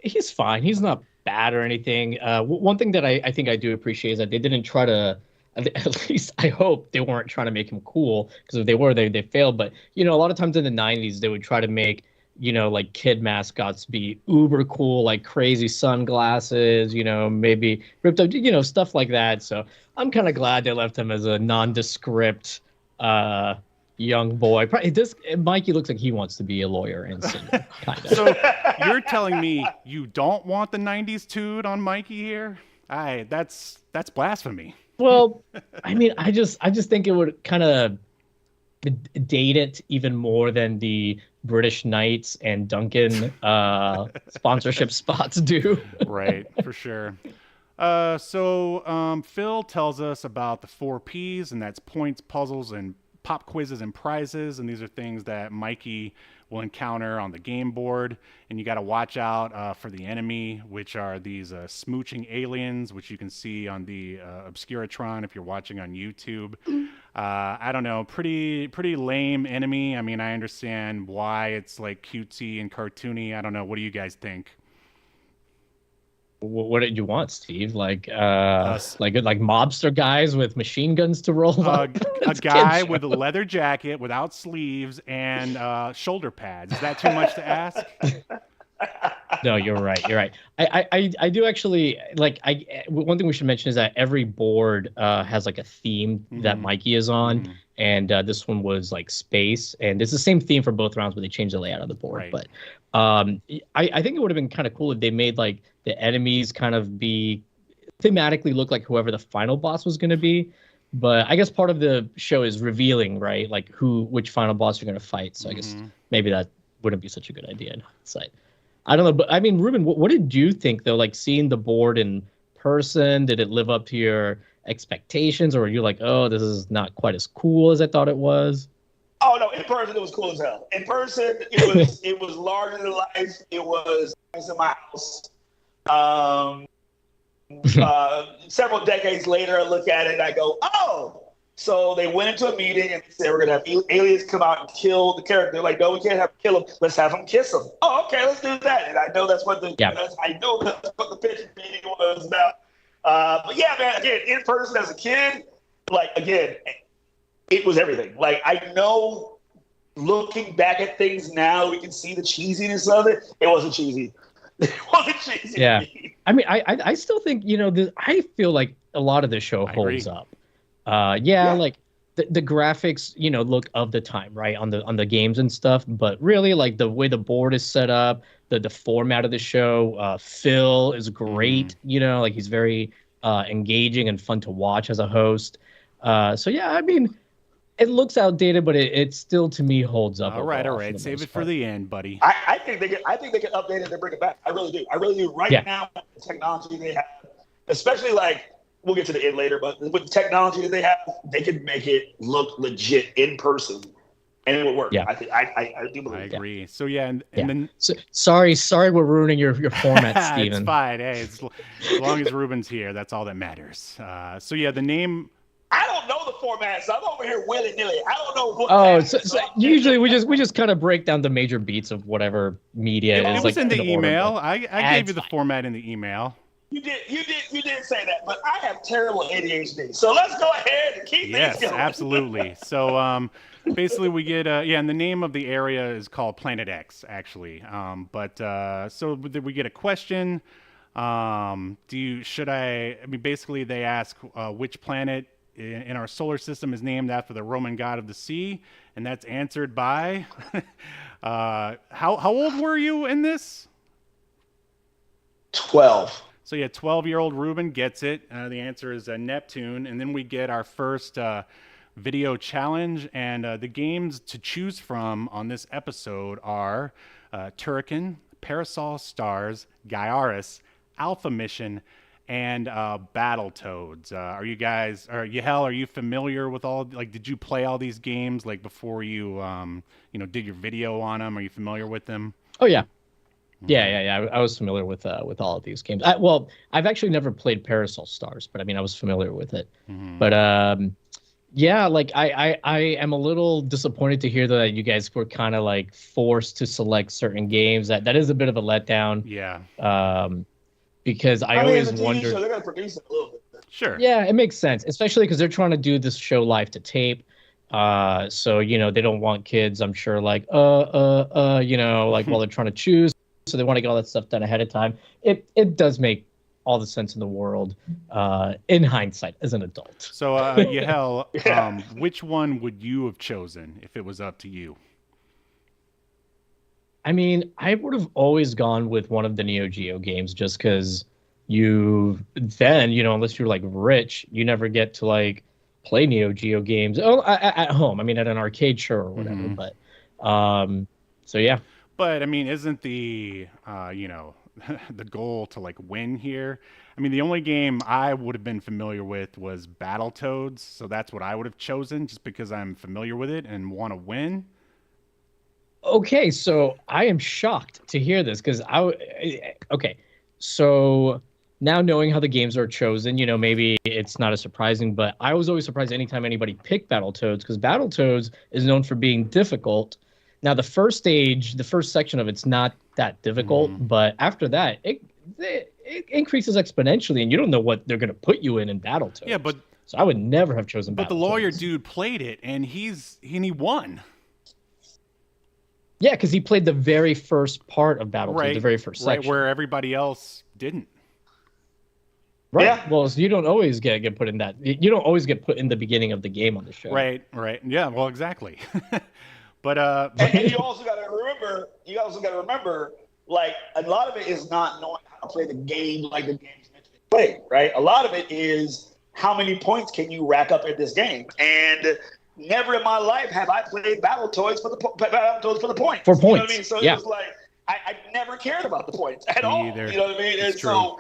He's fine. He's not bad or anything. One thing that I think I do appreciate is that they didn't try to. At least I hope they weren't trying to make him cool, because if they were, they failed. But a lot of times in the 90s they would try to make like kid mascots be uber cool, like crazy sunglasses, maybe ripped up, stuff like that. So I'm kind of glad they left him as a nondescript young boy. Probably Mikey looks like he wants to be a lawyer and singer, kind of. So you're telling me you don't want the '90s tood on Mikey here? That's blasphemy. Well, I mean, I just think it would kind of date it even more than the British Knights and Duncan sponsorship spots do. Right, for sure. So Phil tells us about the 4 Ps, and that's points, puzzles, and pop quizzes and prizes. And these are things that Mikey will encounter on the game board. And you got to watch out for the enemy, which are these smooching aliens, which you can see on the Obscuritron if you're watching on YouTube. I don't know, pretty lame enemy. I mean, I understand why it's like cutesy and cartoony. I don't know. What do you guys think? What did you want, Steve? Like mobster guys with machine guns to roll up? A guy with a leather jacket without sleeves and shoulder pads. Is that too much to ask? No, you're right. You're right. I do actually like. One thing we should mention is that every board has like a theme that Mikey is on, and this one was like space, and it's the same theme for both rounds, but they changed the layout of the board. Right. But I think it would have been kind of cool if they made like the enemies kind of be thematically look like whoever the final boss was going to be. But I guess part of the show is revealing, right? Like which final boss you're going to fight. So I guess maybe that wouldn't be such a good idea in hindsight. I don't know, but I mean, Ruben, what did you think though? Like seeing the board in person, did it live up to your expectations, or were you like, oh, this is not quite as cool as I thought it was? Oh no, in person it was cool as hell. In person it was larger than life. It was in my house. Several decades later, I look at it and I go, oh. So they went into a meeting and they said, we're going to have aliens come out and kill the character. They're like, no, we can't have to kill him. Let's have them kiss him. Oh, okay, let's do that. And I know that's what the pitch meeting was about. But yeah, man, again, in person as a kid, like, again, it was everything. Like, I know looking back at things now, we can see the cheesiness of it. It wasn't cheesy. It wasn't cheesy. Yeah. I mean, I still think, I feel like a lot of the show holds up. Like the graphics, look of the time, right, on the games and stuff. But really, like the way the board is set up, the format of the show, Phil is great. Like he's very engaging and fun to watch as a host. So yeah, I mean, it looks outdated, but it still to me holds up. All right. Save it for the end, buddy. I think they can update it and bring it back. I really do. Right now, the technology they have, especially like. We'll get to the end later, but with the technology that they have, they can make it look legit in person, and it would work. Yeah, I do believe. I agree. So and then sorry, we're ruining your format, Steven. It's fine. Hey, as long as Ruben's here, that's all that matters. So the name. I don't know the format, so I'm over here willy nilly. I don't know what. Oh, so usually we just kind of break down the major beats of whatever media is. It was like in the email. I gave you the format in the email. You did say that, but I have terrible ADHD. So let's go ahead and keep things going. Yes, absolutely. So basically we get and the name of the area is called Planet X, actually. So we get a question. Basically they ask which planet in our solar system is named after the Roman god of the sea, and that's answered by how old were you in this? 12. So 12-year-old Ruben gets it. The answer is Neptune. And then we get our first video challenge. And the games to choose from on this episode are Turrican, Parasol Stars, Gaiaris, Alpha Mission, and Battletoads. Yahel, are you familiar with did you play all these games before you, did your video on them? Are you familiar with them? Oh, yeah. Yeah. I was familiar with all of these games. I've actually never played Parasol Stars, but I mean, I was familiar with it. But I am a little disappointed to hear that you guys were kind of forced to select certain games. That is a bit of a letdown. Yeah. Because I always wondered. They're gonna produce it a little bit. Sure. Yeah, it makes sense, especially because they're trying to do this show live to tape. So they don't want kids, I'm sure, while they're trying to choose. So they want to get all that stuff done ahead of time. It does make all the sense in the world in hindsight as an adult. So, Yahel, which one would you have chosen if it was up to you? I mean, I would have always gone with one of the Neo Geo games just because unless you're like rich, you never get to like play Neo Geo games at home. I mean, at an arcade show or whatever. Mm-hmm. But so yeah. But I mean, isn't the the goal to like win here? I mean, the only game I would have been familiar with was Battletoads, so that's what I would have chosen just because I'm familiar with it and want to win. Okay, so I am shocked to hear this because so now knowing how the games are chosen, maybe it's not as surprising, but I was always surprised anytime anybody picked Battletoads because Battletoads is known for being difficult. Now, the first stage, the first section of it's not that difficult, but after that, it increases exponentially, and you don't know what they're going to put you in Battletoads. Yeah, so I would never have chosen Battletoads. But the lawyer dude played it, and he won. Yeah, because he played the very first part of Battletoads, the very first section. Right, where everybody else didn't. Right. Yeah. Well, so you don't always get put in that. You don't always get put in the beginning of the game on the show. Right. Yeah, well, exactly. But and you also got to remember, like, a lot of it is not knowing how to play the game like the game's meant to be played, right? A lot of it is how many points can you rack up in this game. And never in my life have I played Battletoads for the points. For points, you know what I mean? So yeah. it was like I never cared about the points at all. Either. You know what I mean? It's And true. so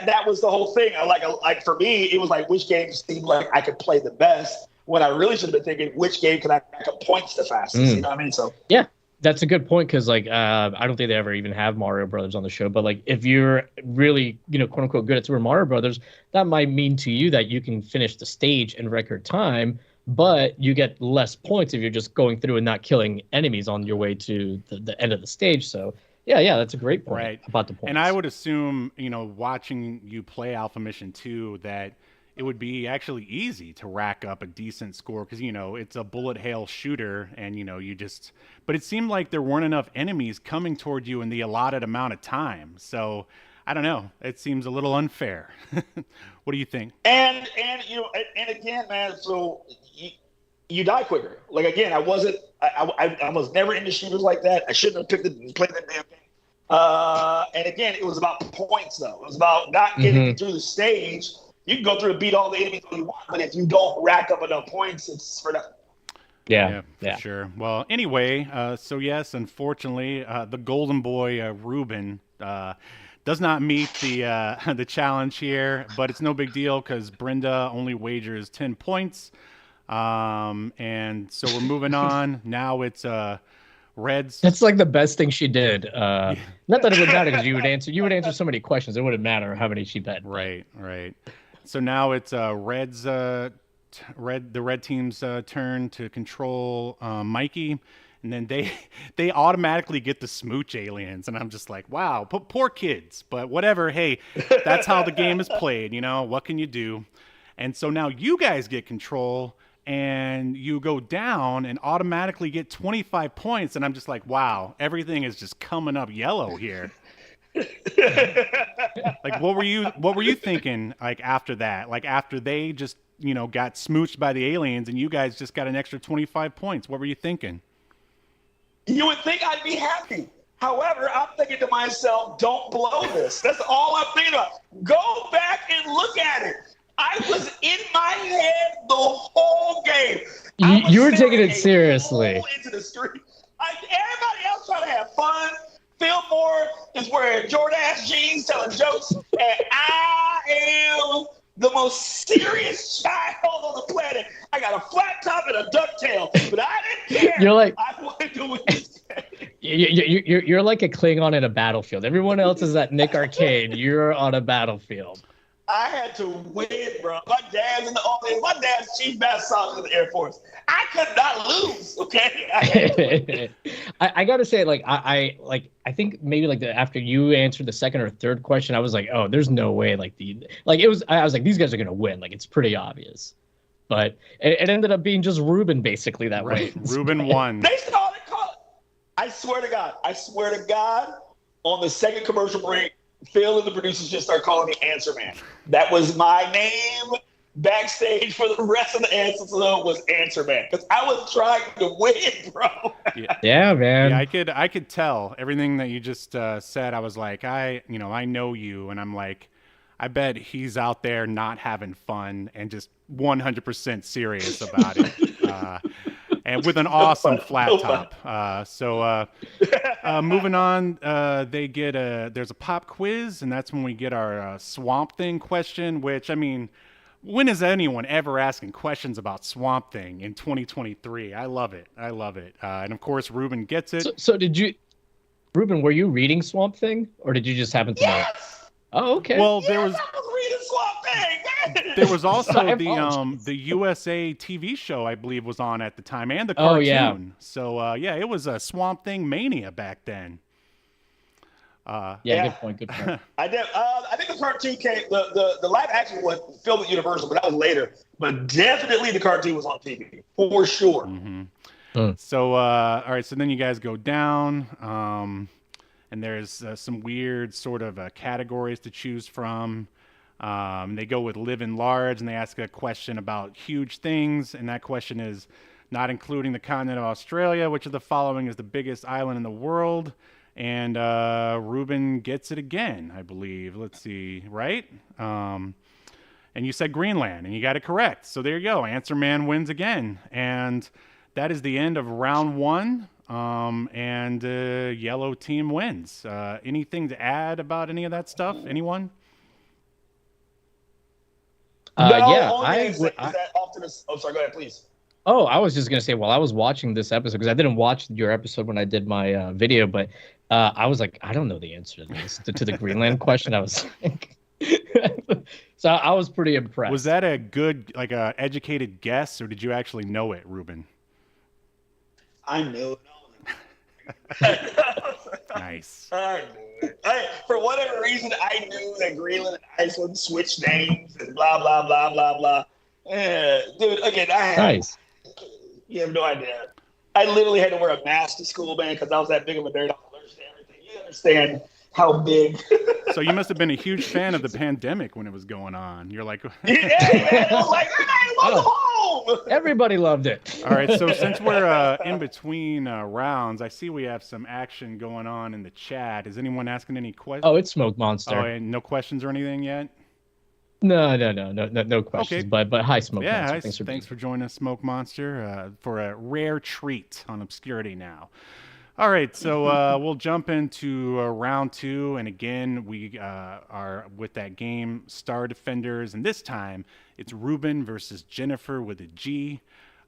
that was the whole thing. Like for me, it was like which games seemed like I could play the best when I really should have been thinking which game can I rack up points the fastest. You know what I mean? So yeah. That's a good point because, like, I don't think they ever even have Mario Brothers on the show. But, like, if you're really, quote unquote, good at Super Mario Brothers, that might mean to you that you can finish the stage in record time, but you get less points if you're just going through and not killing enemies on your way to the end of the stage. So, yeah, that's a great point about the points. And I would assume, watching you play Alpha Mission 2, that it would be actually easy to rack up a decent score because, it's a bullet hail shooter and, but it seemed like there weren't enough enemies coming toward you in the allotted amount of time. So I don't know. It seems a little unfair. What do you think? And again, man, so you die quicker. Like, again, I was never into shooters like that. I shouldn't have played that damn game. And again, it was about points though. It was about not getting through the stage. You can go through and beat all the enemies you want, but if you don't rack up enough points, it's for nothing. Yeah, for sure. Well, anyway, so yes, unfortunately, the golden boy Rubin does not meet the challenge here, but it's no big deal because Brenda only wagers 10 points, and so we're moving on. Now it's Reds. That's like the best thing she did. Not that it would matter because you would answer so many questions. It wouldn't matter how many she bet. Right. So now it's Reds. The red team's turn to control Mikey, and then they automatically get the smooch aliens, and I'm just like, wow, poor kids, but whatever. Hey, that's how the game is played. What can you do? And so now you guys get control, and you go down and automatically get 25 points, and I'm just like, wow, everything is just coming up yellow here. Like, what were you thinking, like, after that? Like, after they just got smooched by the aliens and you guys just got an extra 25 points, what were you thinking? You would think I'd be happy. However, I'm thinking to myself, don't blow this. That's all I'm thinking about. Go back and look at it. I was in my head the whole game. You were taking it seriously. Into the street. Everybody else trying to have fun. Fillmore is wearing Jordan-ass jeans, telling jokes, and I am the most serious child on the planet. I got a flat top and a ducktail, but I didn't care. You're like, I wanted to win. You're like a Klingon in a battlefield. Everyone else is at Nick Arcade. You're on a battlefield. I had to win, bro. My dad's in the Army. My dad's chief master sergeant in the Air Force. I could not lose. Okay. I gotta say, like, I think maybe like after you answered the second or third question, I was like, oh, there's no way. I was like, these guys are gonna win. Like, it's pretty obvious. But it ended up being just Rubin basically that way. Rubin won. They started calling. I swear to God, on the second commercial break, Phil and the producers just started calling me Answer Man. That was my name backstage for the rest of the episode was Answer Man because I was trying to win, bro. Yeah, man. Yeah, I could tell everything that you just said. I was like, I know you, and I'm like, I bet he's out there not having fun and just 100% serious about it. And with an awesome flat top. So moving on, there's a pop quiz, and that's when we get our Swamp Thing question, which, I mean, when is anyone ever asking questions about Swamp Thing in 2023? I love it. And of course, Rubin gets it. So did you, Rubin, were you reading Swamp Thing, or did you just happen to know it? Oh, okay. Well, I was reading Swamp Thing. There was also the USA TV show, I believe, was on at the time, and the cartoon. Oh, yeah. So it was a Swamp Thing mania back then. Good point. I think the cartoon came. The live action was filmed at Universal, but that was later. But definitely the cartoon was on TV for sure. Mm-hmm. So all right, so then you guys go down, and there's some weird sort of categories to choose from. They go with live and large, and they ask a question about huge things, and that question is not including the continent of Australia, which of the following is the biggest island in the world. And Rubin gets it again, I believe. Let's see, right? And you said Greenland, and you got it correct. So there you go. Answer Man wins again. And that is the end of round one. And yellow team wins. Anything to add about any of that stuff? Anyone? Sorry, go ahead, please. Oh, I was just going to say, while I was watching this episode, because I didn't watch your episode when I did my video, but I was like, I don't know the answer to this, to the Greenland question. I was like, so I was pretty impressed. Was that a good, like a educated guess, or did you actually know it, Rubin? I knew it. Nice. I knew it. For whatever reason, I knew that Greenland and Iceland switched names and blah, blah, blah, blah, blah. Dude, again, nice. You have no idea. I literally had to wear a mask to school, man, because I was that big of a nerd. I was allergic to everything. You understand how big. So you must have been a huge fan of the pandemic when it was going on. You're like, yeah, man. I was like, hey, welcome home. Everybody loved it. All right, so since we're in between rounds, I see we have some action going on in the chat. Is anyone asking any questions? Oh, it's Smoke Monster. Oh, and no questions or anything yet? No questions. Okay. But hi, Smoke Monster. Yeah, thanks for joining us, Smoke Monster, for a rare treat on Obscurity Now. All right, so we'll jump into round two, and again, we are with that game, Star Defenders, and this time it's Rubin versus Jennifer with a G.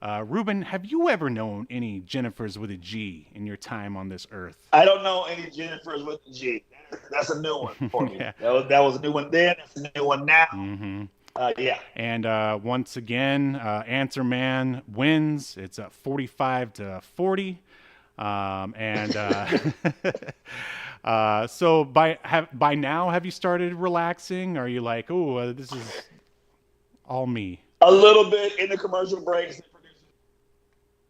Rubin, have you ever known any Jennifers with a G in your time on this earth? I don't know any Jennifers with a G. That's a new one for me. Yeah. That was a new one then. That's a new one now. Mm-hmm. Yeah. And once again, Answer Man wins. It's 45-40. So by now, have you started relaxing? Are you like, oh, this is all me? A little bit in the commercial breaks.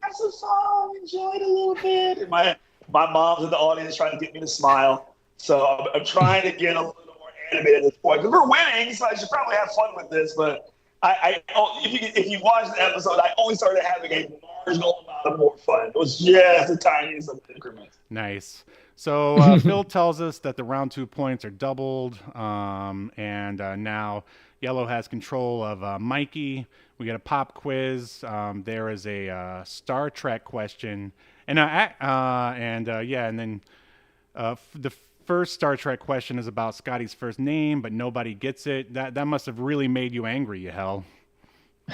That's a song. Enjoy it a little bit. And my mom's in the audience trying to get me to smile. So I'm trying to get a little more animated at this point. Because we're winning, so I should probably have fun with this. But if you watch the episode, I only started having a marginal amount of more fun. It was just the tiniest of increments. Nice. So Phil tells us that the round 2 points are doubled, and now Yellow has control of Mikey. We get a pop quiz. There is a Star Trek question, and then the first Star Trek question is about Scotty's first name, but nobody gets it. That must have really made you angry, Yahel.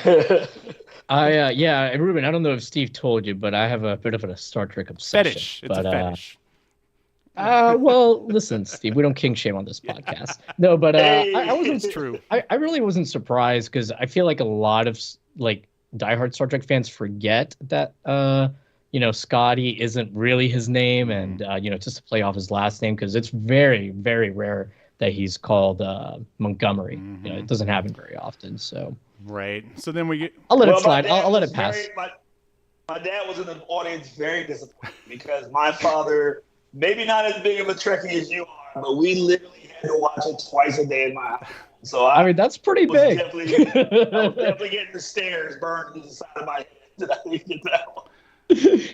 Ruben, I don't know if Steve told you, but I have a bit of a Star Trek obsession. Fetish. It's a fetish. Well, listen, Steve, we don't king shame on this podcast. No, but I wasn't. It's true. I really wasn't surprised because I feel like a lot of like diehard Star Trek fans forget that Scotty isn't really his name, and just to play off his last name, because it's very, very rare that he's called Montgomery. Mm-hmm. It doesn't happen very often. So right. So then we get. I'll let it slide. I'll let it pass. My dad was in the audience, very disappointed because my father, maybe not as big of a Trekkie as you are, but we literally had to watch it twice a day in my house. So I mean, that's pretty big. I was definitely getting the stairs burned to the side of my head. That I didn't get that one.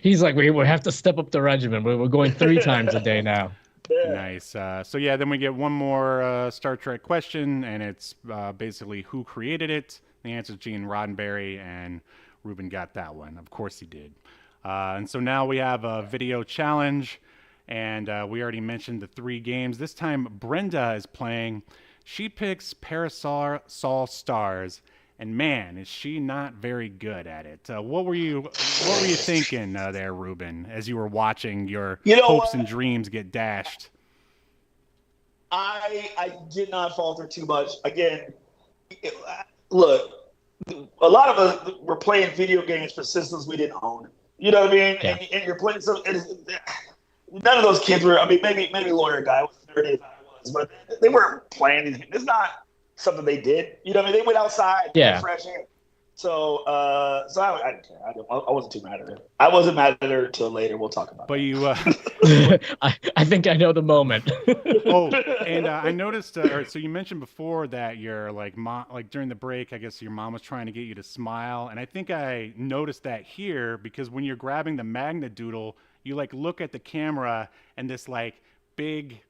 He's like, we have to step up the regimen. We're going 3 times a day now. Yeah. Nice. So yeah, then we get one more Star Trek question, and it's basically who created it. The answer is Gene Roddenberry, and Rubin got that one. Of course he did. And so now we have a video challenge, and we already mentioned the 3 games. This time Brenda is playing. She picks Parasol Stars, and man, is she not very good at it. What were you thinking there, Rubin, as you were watching your hopes and dreams get dashed? I did not falter too much. Again, look, a lot of us were playing video games for systems we didn't own. You know what I mean? Yeah. And you're playing some. None of those kids were. I mean, maybe Lawyer Guy was 30 as I was, but they weren't playing anything. It's not something they did. You know what I mean? They went outside, fresh air. So, I didn't care. I wasn't too mad at her. I wasn't mad at her until later. We'll talk about it. But you, I think I know the moment. Oh, and I noticed. So you mentioned before that your mom, during the break, I guess your mom was trying to get you to smile, and I think I noticed that here because when you're grabbing the Magna Doodle, you look at the camera, and this big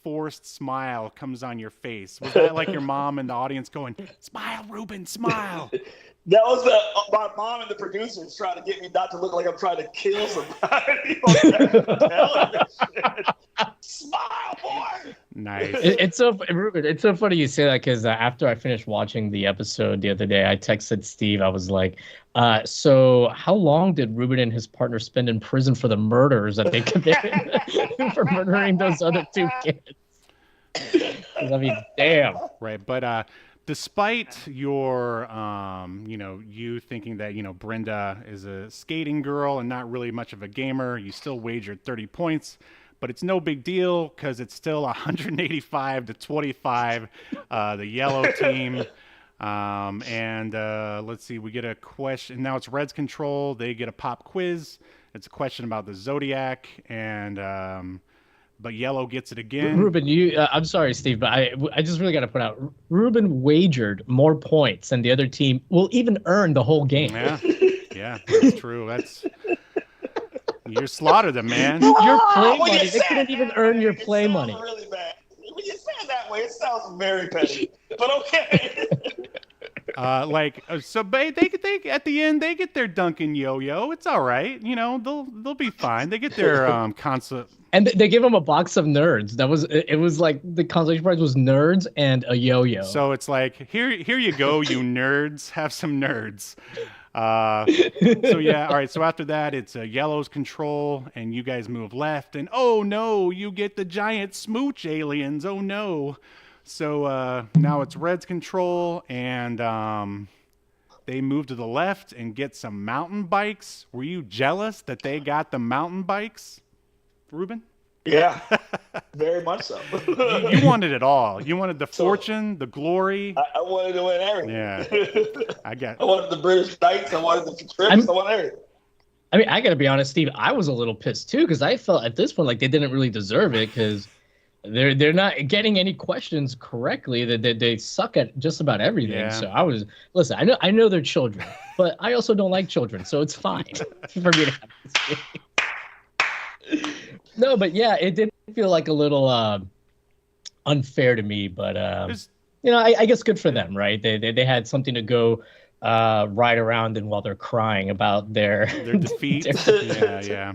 forced smile comes on your face. Was that your mom and the audience going, "Smile, Rubin, smile"? That was my mom and the producers trying to get me not to look like I'm trying to kill somebody. Smile, boy. Nice. It's so funny you say that because after I finished watching the episode the other day, I texted Steve. I was like, so how long did Rubin and his partner spend in prison for the murders that they committed for murdering those other 2 kids? I mean, damn. Right, but despite your, you thinking that, Brenda is a skating girl and not really much of a gamer, you still wagered 30 points. But it's no big deal because it's still 185 to 25, the yellow team. And let's see, we get a question. Now it's Reds control. They get a pop quiz. It's a question about the Zodiac, and but yellow gets it again. Rubin, I'm sorry, Steve, but I just really got to put out, Rubin wagered more points than the other team will even earn the whole game. Yeah, that's true. You're slaughtered them, man. Your play money, they couldn't even earn your play money. Really bad. When you say it that way, it sounds very petty. But okay. So they at the end they get their Dunkin' yo-yo. It's all right, they'll be fine. They get their concept. And they give them a box of nerds. It was like the consolation prize was nerds and a yo-yo. So it's here you go, you nerds. Have some nerds. So yeah, all right. So after that, it's yellow's control, and you guys move left, and oh no, you get the giant smooch aliens. Oh no. So now it's red's control, and they move to the left and get some mountain bikes. Were you jealous that they got the mountain bikes, Rubin? Yeah, very much so. You wanted it all. You wanted the fortune, the glory. I wanted to win everything. Yeah, I wanted the British Knights. I wanted the trips. I wanted everything. I mean, I got to be honest, Steve. I was a little pissed too because I felt at this point like they didn't really deserve it because they're not getting any questions correctly. They suck at just about everything. Yeah. So listen. I know they're children, but I also don't like children, so it's fine for me to have this game. No, but yeah, it did feel like a little unfair to me, but I guess good for them, right? They had something to go ride around in while they're crying about their defeat. Yeah.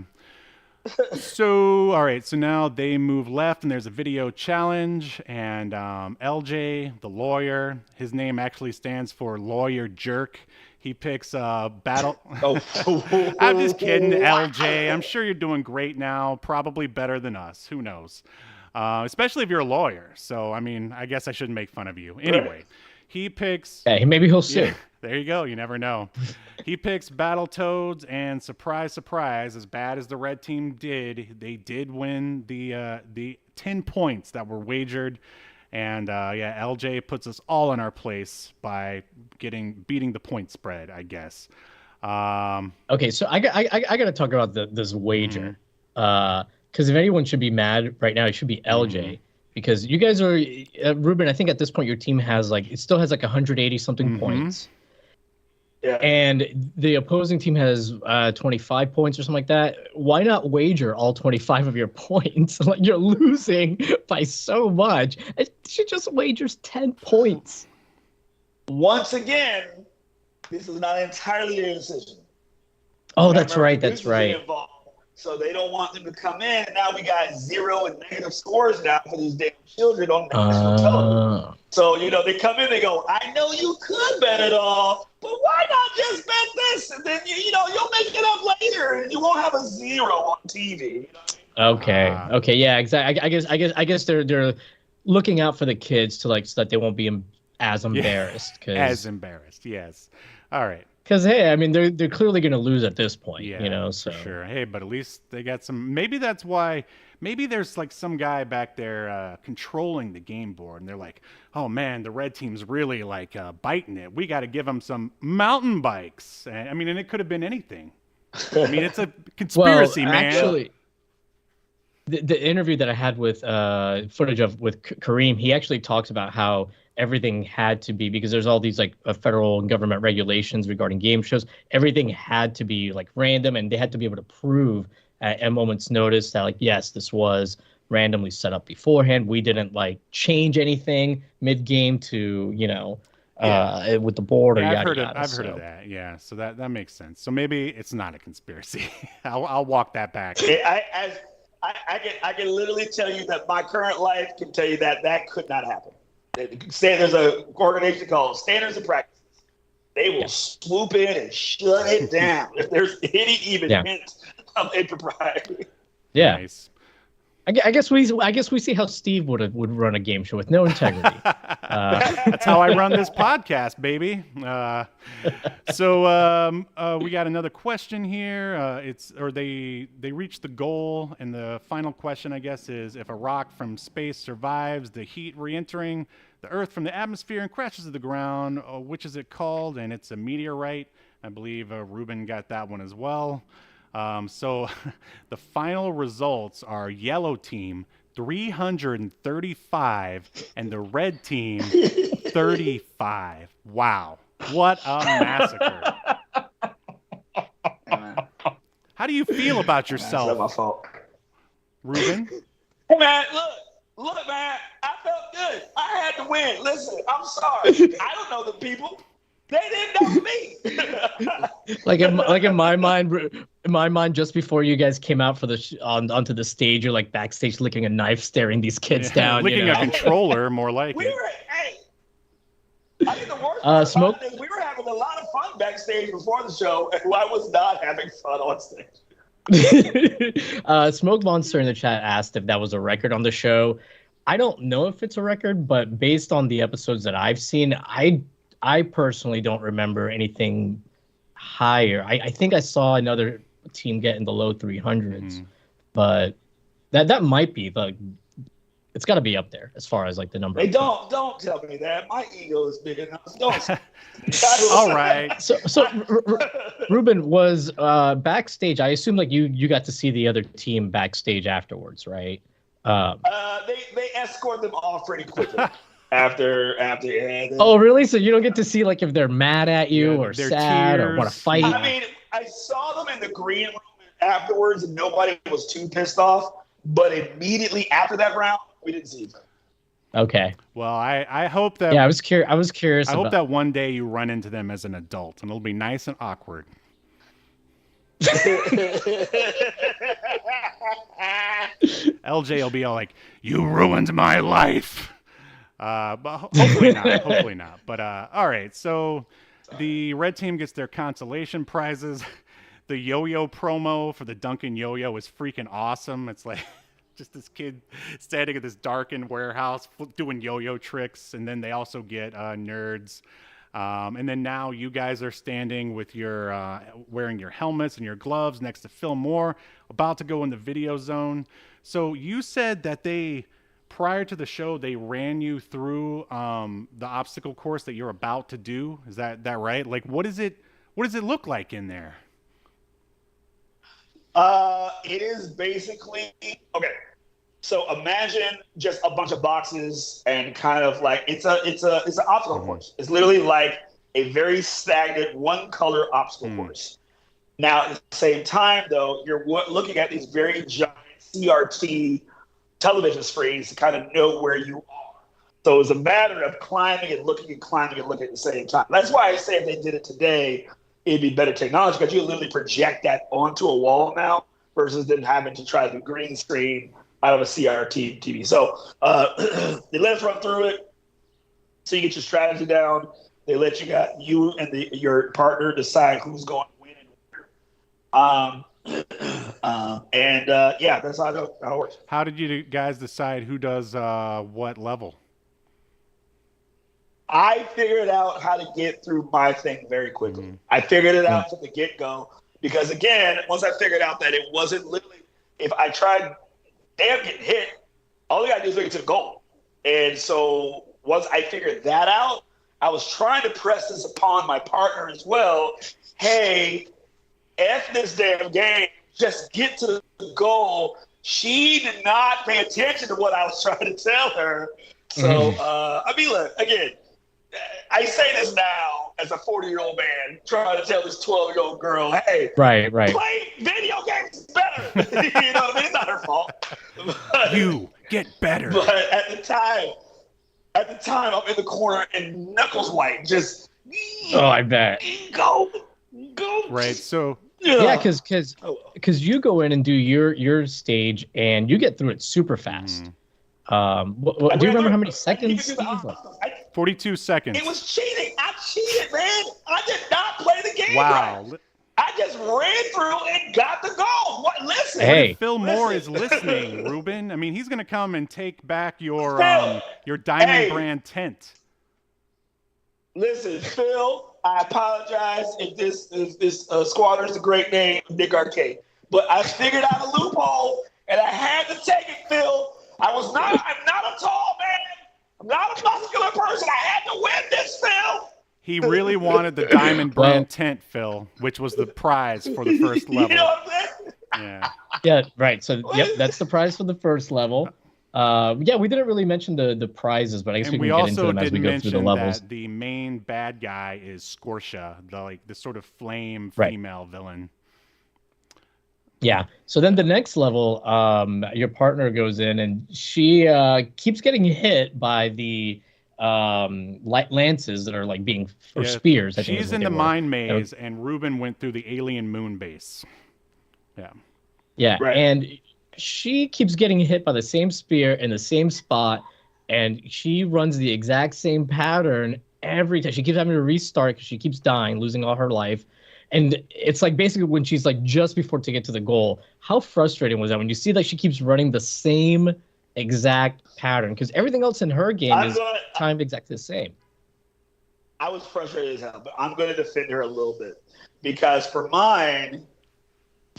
So, all right. So now they move left, and there's a video challenge, and LJ, the lawyer, his name actually stands for Lawyer Jerk. He picks battle. I'm just kidding, LJ. I'm sure you're doing great now. Probably better than us. Who knows? Especially if you're a lawyer. So, I mean, I guess I shouldn't make fun of you. Anyway, he picks. Hey, maybe he'll sue. Yeah, there you go. You never know. He picks Battletoads, and surprise, surprise, as bad as the red team did, they did win the 10 points that were wagered. And LJ puts us all in our place by beating the point spread, I guess. Okay, so I got to talk about this wager, because if anyone should be mad right now, it should be LJ, because you guys are Ruben. I think at this point your team has it still has 180 something points. Yeah. And the opposing team has 25 points or something like that. Why not wager all 25 of your points? Like you're losing by so much. She just wagers 10 points. Once again, this is not entirely their decision. Oh, that's right. That's right. Involved, so they don't want them to come in. And now we got 0 and negative scores now for these damn children on national television. So, they come in, they go, I know you could bet it all, but why not just bet this? And then, you'll make it up later and you won't have a 0 on TV. Okay. Okay. Yeah, exactly. I guess they're looking out for the kids so that they won't be as embarrassed. As embarrassed. Yes. All right. Because, hey, I mean, they're clearly going to lose at this point, so. For sure. Hey, but at least they got some. Maybe that's why. Maybe there's some guy back there controlling the game board, and they're like, "Oh man, the red team's really biting it. We got to give them some mountain bikes." I mean, and it could have been anything. I mean, it's a conspiracy, man. Actually, the interview that I had with footage with Kareem, he actually talks about how everything had to be, because there's all these federal and government regulations regarding game shows. Everything had to be random, and they had to be able to prove at a moment's notice that yes, this was randomly set up beforehand. We didn't change anything mid-game to with the board or yada yada. I've heard of that. Yeah, so that makes sense. So maybe it's not a conspiracy. I'll walk that back. I can literally tell you that my current life can tell you that could not happen. There's an organization called Standards and Practices. They will swoop in and shut it down if there's any hint of impropriety. Yeah. Nice. I guess we see how Steve would run a game show with no integrity. That's how I run this podcast, baby. So we got another question here. They reached the goal, and the final question, I guess, is if a rock from space survives the heat re-entering the Earth from the atmosphere and crashes to the ground, which is it called? And it's a meteorite. I believe Rubin got that one as well. So the final results are yellow team 335 and the red team 35. Wow. What a massacre. How do you feel about yourself? That's not my fault. Ruben? Hey, man, look, man, I felt good. I had to win. Listen, I'm sorry. I don't know the people. They didn't know me. in my mind, just before you guys came out for onto the stage, you're backstage licking a knife, staring these kids down. Licking a controller, more like it. I think the worst part about it is we were having a lot of fun backstage before the show, and I was not having fun on stage. Smoke Monster in the chat asked if that was a record on the show. I don't know if it's a record, but based on the episodes that I've seen, I personally don't remember anything higher. I think I saw another team get in the low 300s, but that might be it's got to be up there as far as the number. Hey, don't tell me that. My ego is big enough. Don't. All right. So Ruben was backstage. I assume you got to see the other team backstage afterwards, right? They escort them off pretty quickly. After oh, really? So you don't get to see if they're mad at you or sad or want to fight? I mean, I saw them in the green room afterwards, and nobody was too pissed off. But immediately after that round, we didn't see them. Okay. Well, I hope that. Yeah, I was curious. I hope that one day you run into them as an adult, and it'll be nice and awkward. LJ will be all like, "You ruined my life." But hopefully not. Hopefully not. But all right. So the red team gets their consolation prizes. The yo-yo promo for the Duncan yo-yo is freaking awesome. It's just this kid standing at this darkened warehouse doing yo-yo tricks, and then they also get nerds. And then now you guys are standing with your wearing your helmets and your gloves next to Phil Moore, about to go in the video zone. So you said that prior to the show, they ran you through the obstacle course that you're about to do. Is that right? What does it look like in there? It is basically okay. So imagine just a bunch of boxes and kind of like it's an obstacle course. It's literally like a very stagnant one color obstacle course. Now at the same time though, you're looking at these very giant CRT television screens to kind of know where you are. So it's a matter of climbing and looking at the same time. That's why I say if they did it today, it'd be better technology because you literally project that onto a wall now versus then having to try to do green screen out of a CRT TV. So they let us run through it. So you get your strategy down. They let you and your partner decide who's going to win and where. Yeah, that's how it works. How did you guys decide who does what level? I figured out how to get through my thing very quickly. I figured it out from the get-go because, again, once I figured out that it wasn't literally – if I tried – damn getting hit, all I got to do is make it to the goal. And so once I figured that out, I was trying to press this upon my partner as well. Hey, F this damn game. Just get to the goal. She did not pay attention to what I was trying to tell her. So, I mean, look, again, I say this now as a 40-year-old man trying to tell this 12-year-old girl, hey, right. play video games better. You know what I mean? It's not her fault. But, you get better. But at the time, I'm in the corner and knuckles white. Just I bet. Go. Right. So yeah, because you go in and do your stage and you get through it super fast. Do you remember how many seconds, Steve? 42 seconds. It was cheating. I cheated, man. I did not play the game wow. right. I just ran through and got the goal. What? Listen. Hey. Phil Moore is listening, Rubin. I mean, he's going to come and take back your Diamond brand tent. Listen, Phil, I apologize if this squatter is a great name, Nick Arcade. But I figured out a loophole, and I had to take it, Phil. I'm not a tall man. I'm not a muscular person. I had to win this, Phil. He really wanted the Diamond brand tent, Phil, which was the prize for the first level. You know what I'm saying? Yeah, right. So, yep, that's the prize for the first level. Yeah, we didn't really mention the prizes, but I guess we can get into them as we go through the levels. That the main bad guy is Scotia, the sort of flame female villain. Yeah. So then the next level, your partner goes in and she keeps getting hit by the lances that are like being or spears. I think she's in the mine maze, and Rubin went through the alien moon base. Yeah. Yeah, right. And she keeps getting hit by the same spear in the same spot, and she runs the exact same pattern every time. She keeps having to restart because she keeps dying, losing all her life. And it's like basically when she's like just before to get to the goal. How frustrating was that when you see that she keeps running the same exact pattern? Because everything else in her game is timed exactly the same. I was frustrated as hell, but I'm going to defend her a little bit because for mine,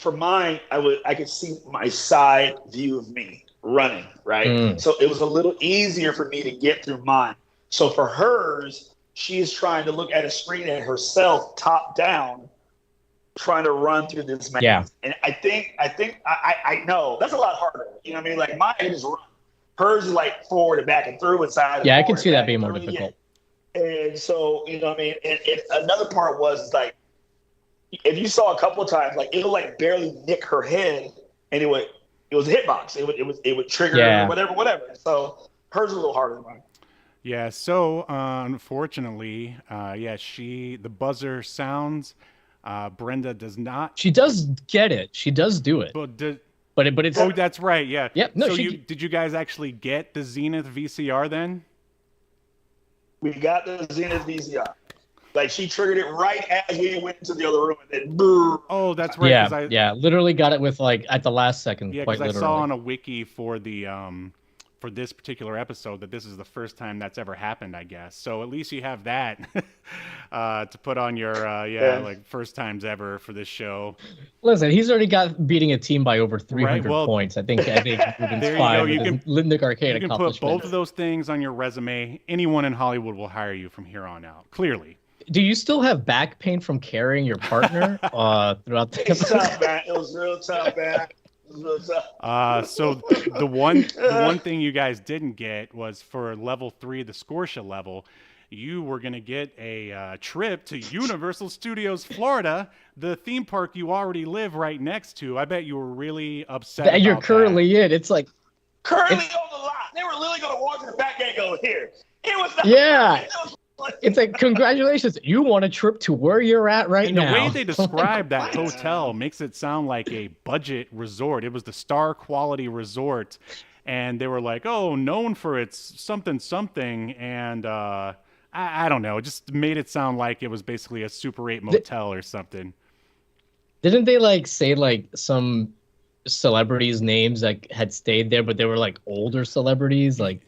I could see my side view of me running, right? So it was a little easier for me to get through mine. So for hers, she is trying to look at a screen at herself, top down, trying to run through this maze. Yeah. And I know that's a lot harder. You know what I mean? Like mine is run. Hers is like forward and back and through and side. Yeah, I can see that being more difficult. And so, you know what I mean? And another part was like, if you saw a couple of times, like it'll like barely nick her head, and it was a hitbox. It would trigger whatever. So hers is a little harder than mine. Yeah. So unfortunately, the buzzer sounds. Brenda does not. She does get it. She does do it. But it's. Oh, that's right. Yeah. Yep. No. So did you guys actually get the Zenith VCR then? We got the Zenith VCR. Like she triggered it right as we went into the other room, and then boom. Oh, that's right. Yeah, literally got it with like at the last second. Yeah, because I saw on a wiki for the for this particular episode that this is the first time that's ever happened, I guess. So at least you have that to put on your like first times ever for this show. Listen, he's already got beating a team by over 300 points. I think there fine. You can Nick Arcade you can put both of those things on your resume. Anyone in Hollywood will hire you from here on out. Clearly. Do you still have back pain from carrying your partner throughout the episode? It's tough, man. It was real tough, man. So the one thing you guys didn't get was for level 3, the Scotia level, you were going to get a trip to Universal Studios Florida, the theme park you already live right next to. I bet you were really upset That you're about currently in. It's like Currently on the lot. They were literally going to walk in the back gate and go, here. It was not Yeah. It's like, congratulations, you want a trip to where you're at right And now. the way they describe that hotel makes it sound like a budget resort. It was the star quality resort, and they were like, "Oh, known for its something something," and I don't know, it just made it sound like it was basically a Super 8 motel or something. Didn't they like say like some celebrities' names that had stayed there, but they were like older celebrities, like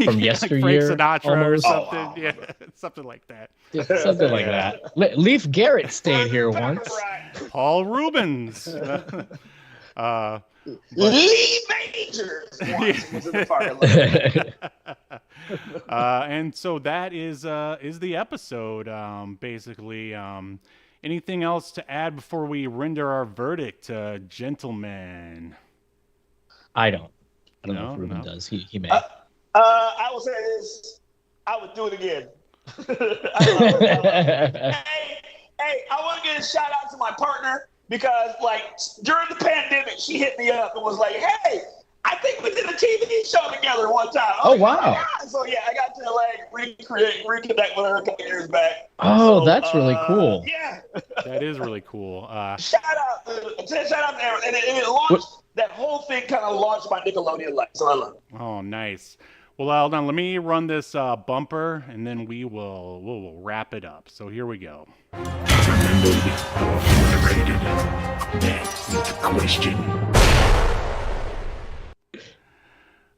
from yesteryear, like Frank Sinatra almost? or something. Yeah, something like that. Something like that. Leaf Garrett stayed here once. Paul Rubens. Lee Majors was in the fire. And so that is the episode. Basically, anything else to add before we render our verdict, gentlemen? I don't know No, if Ruben no. does. He may. I will say this. I would do it again. Hey, I want to give a shout out to my partner because, like, during the pandemic, she hit me up and was like, "Hey, I think we did a TV show together one time." Oh, wow. So yeah, I got to like reconnect with her a couple years back. Oh, So, that's really cool. Yeah. That is really cool. Shout out to everyone. And it launched, that whole thing kind of launched my Nickelodeon life. So I love it. Oh, nice. Well, hold on. Let me run this bumper, and then we'll wrap it up. So here we go. Remember before moderated. That's the question.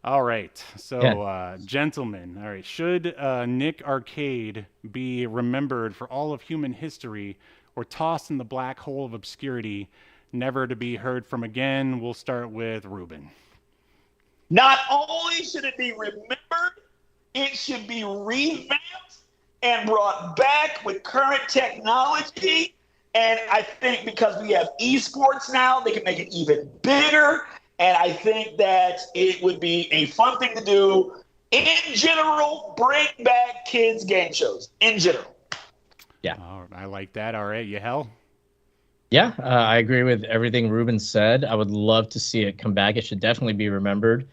All right. So, Yeah. gentlemen, all right. Should Nick Arcade be remembered for all of human history or tossed in the black hole of obscurity, never to be heard from again? We'll start with Rubin. Not only should it be remembered, it should be revamped and brought back with current technology. And I think because we have esports now, they can make it even bigger. And I think that it would be a fun thing to do. In general, bring back kids' game shows. In general. Yeah. I like that. All right. Yahel? Yeah, I agree with everything Ruben said. I would love to see it come back. It should definitely be remembered.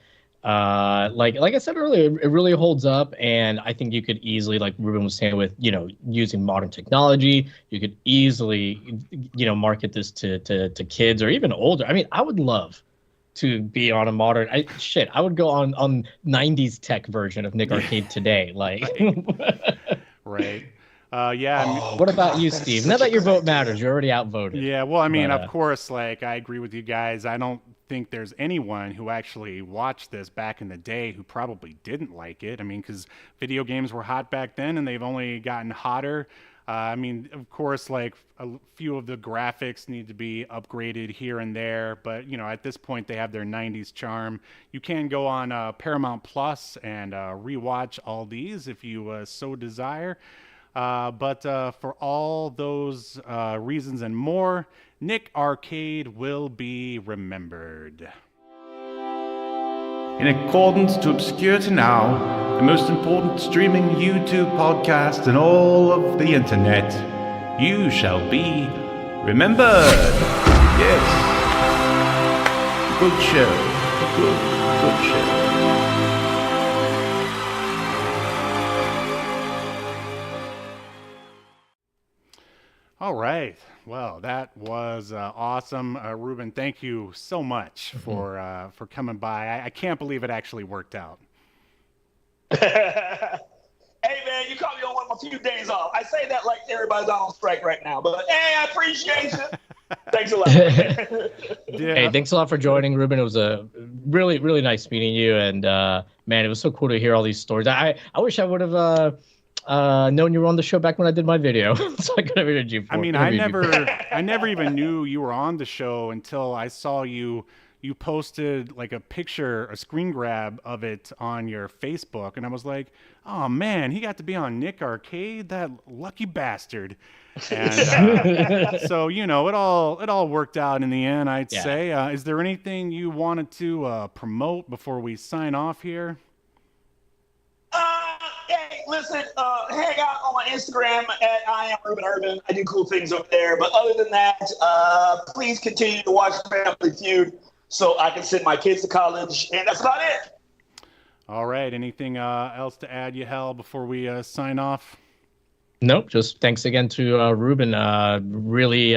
Like I said earlier, it really holds up, and I think you could easily, like Ruben was saying, with using modern technology, you could easily market this to kids or even older. I mean, I would love to be on a modern. I would go on 90s tech version of Nick Arcade today. Like, Right. Yeah. what about you, Steve? Not that your vote matters. You're already outvoted. Yeah, well, I mean, But, of course, like, I agree with you guys. I don't think there's anyone who actually watched this back in the day who probably didn't like it. I mean, because video games were hot back then, and they've only gotten hotter. I mean, of course, like, a few of the graphics need to be upgraded here and there, but, at this point, they have their 90s charm. You can go on Paramount Plus and rewatch all these if you so desire. But for all those reasons and more, Nick Arcade will be remembered. In accordance to Obscurity Now, the most important streaming YouTube podcast in all of the internet, you shall be remembered. Yes. Good show. Good show. All right. Well, that was awesome. Ruben, thank you so much for coming by. I can't believe it actually worked out. Hey, man, you caught me on one of my few days off. I say that like everybody's on strike right now, but hey, I appreciate you. Thanks a lot. Yeah. Hey, thanks a lot for joining, Ruben. It was a really, really nice meeting you, and man, it was so cool to hear all these stories. I wish I would have known you were on the show back when I did my video, so I could have interviewed you. I mean, I never even knew you were on the show until I saw you you posted like a picture, a screen grab of it on your Facebook, and I was like, oh man, he got to be on Nick Arcade, that lucky bastard. And so, you know, it all worked out in the end, I'd say. Is there anything you wanted to promote before we sign off here? Hey, listen, hang out on my Instagram at I am Rubin Ervin. I do cool things over there. But other than that, please continue to watch Family Feud so I can send my kids to college. And that's about it. All right. Anything else to add, Yahel, before we sign off? Nope. Just thanks again to Rubin. Really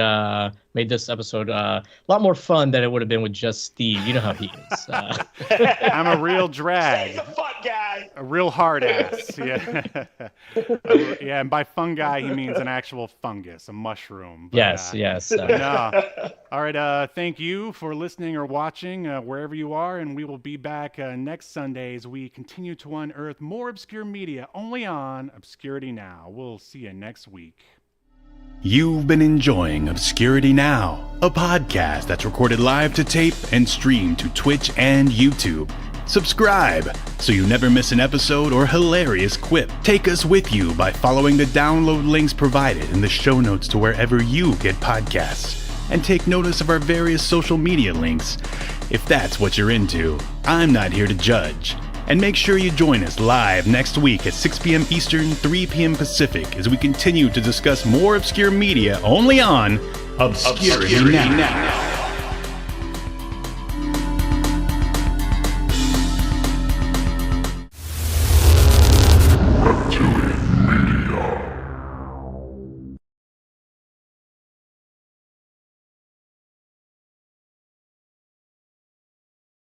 made this episode a lot more fun than it would have been with just Steve. You know how he is. I'm a real drag. He's a fun guy. A real hard ass. Yeah. Yeah. And by fun guy, he means an actual fungus, a mushroom. But, yes. No. All right. Thank you for listening or watching wherever you are. And we will be back next Sunday as we continue to unearth more obscure media only on Obscurity Now. We'll see you next week. You've been enjoying Obscurity Now, a podcast that's recorded live to tape and streamed to Twitch and YouTube. Subscribe so you never miss an episode or hilarious quip. Take us with you by following the download links provided in the show notes to wherever you get podcasts. And take notice of our various social media links. If that's what you're into, I'm not here to judge. And make sure you join us live next week at 6 p.m. Eastern, 3 p.m. Pacific as we continue to discuss more obscure media only on Obscurity Now.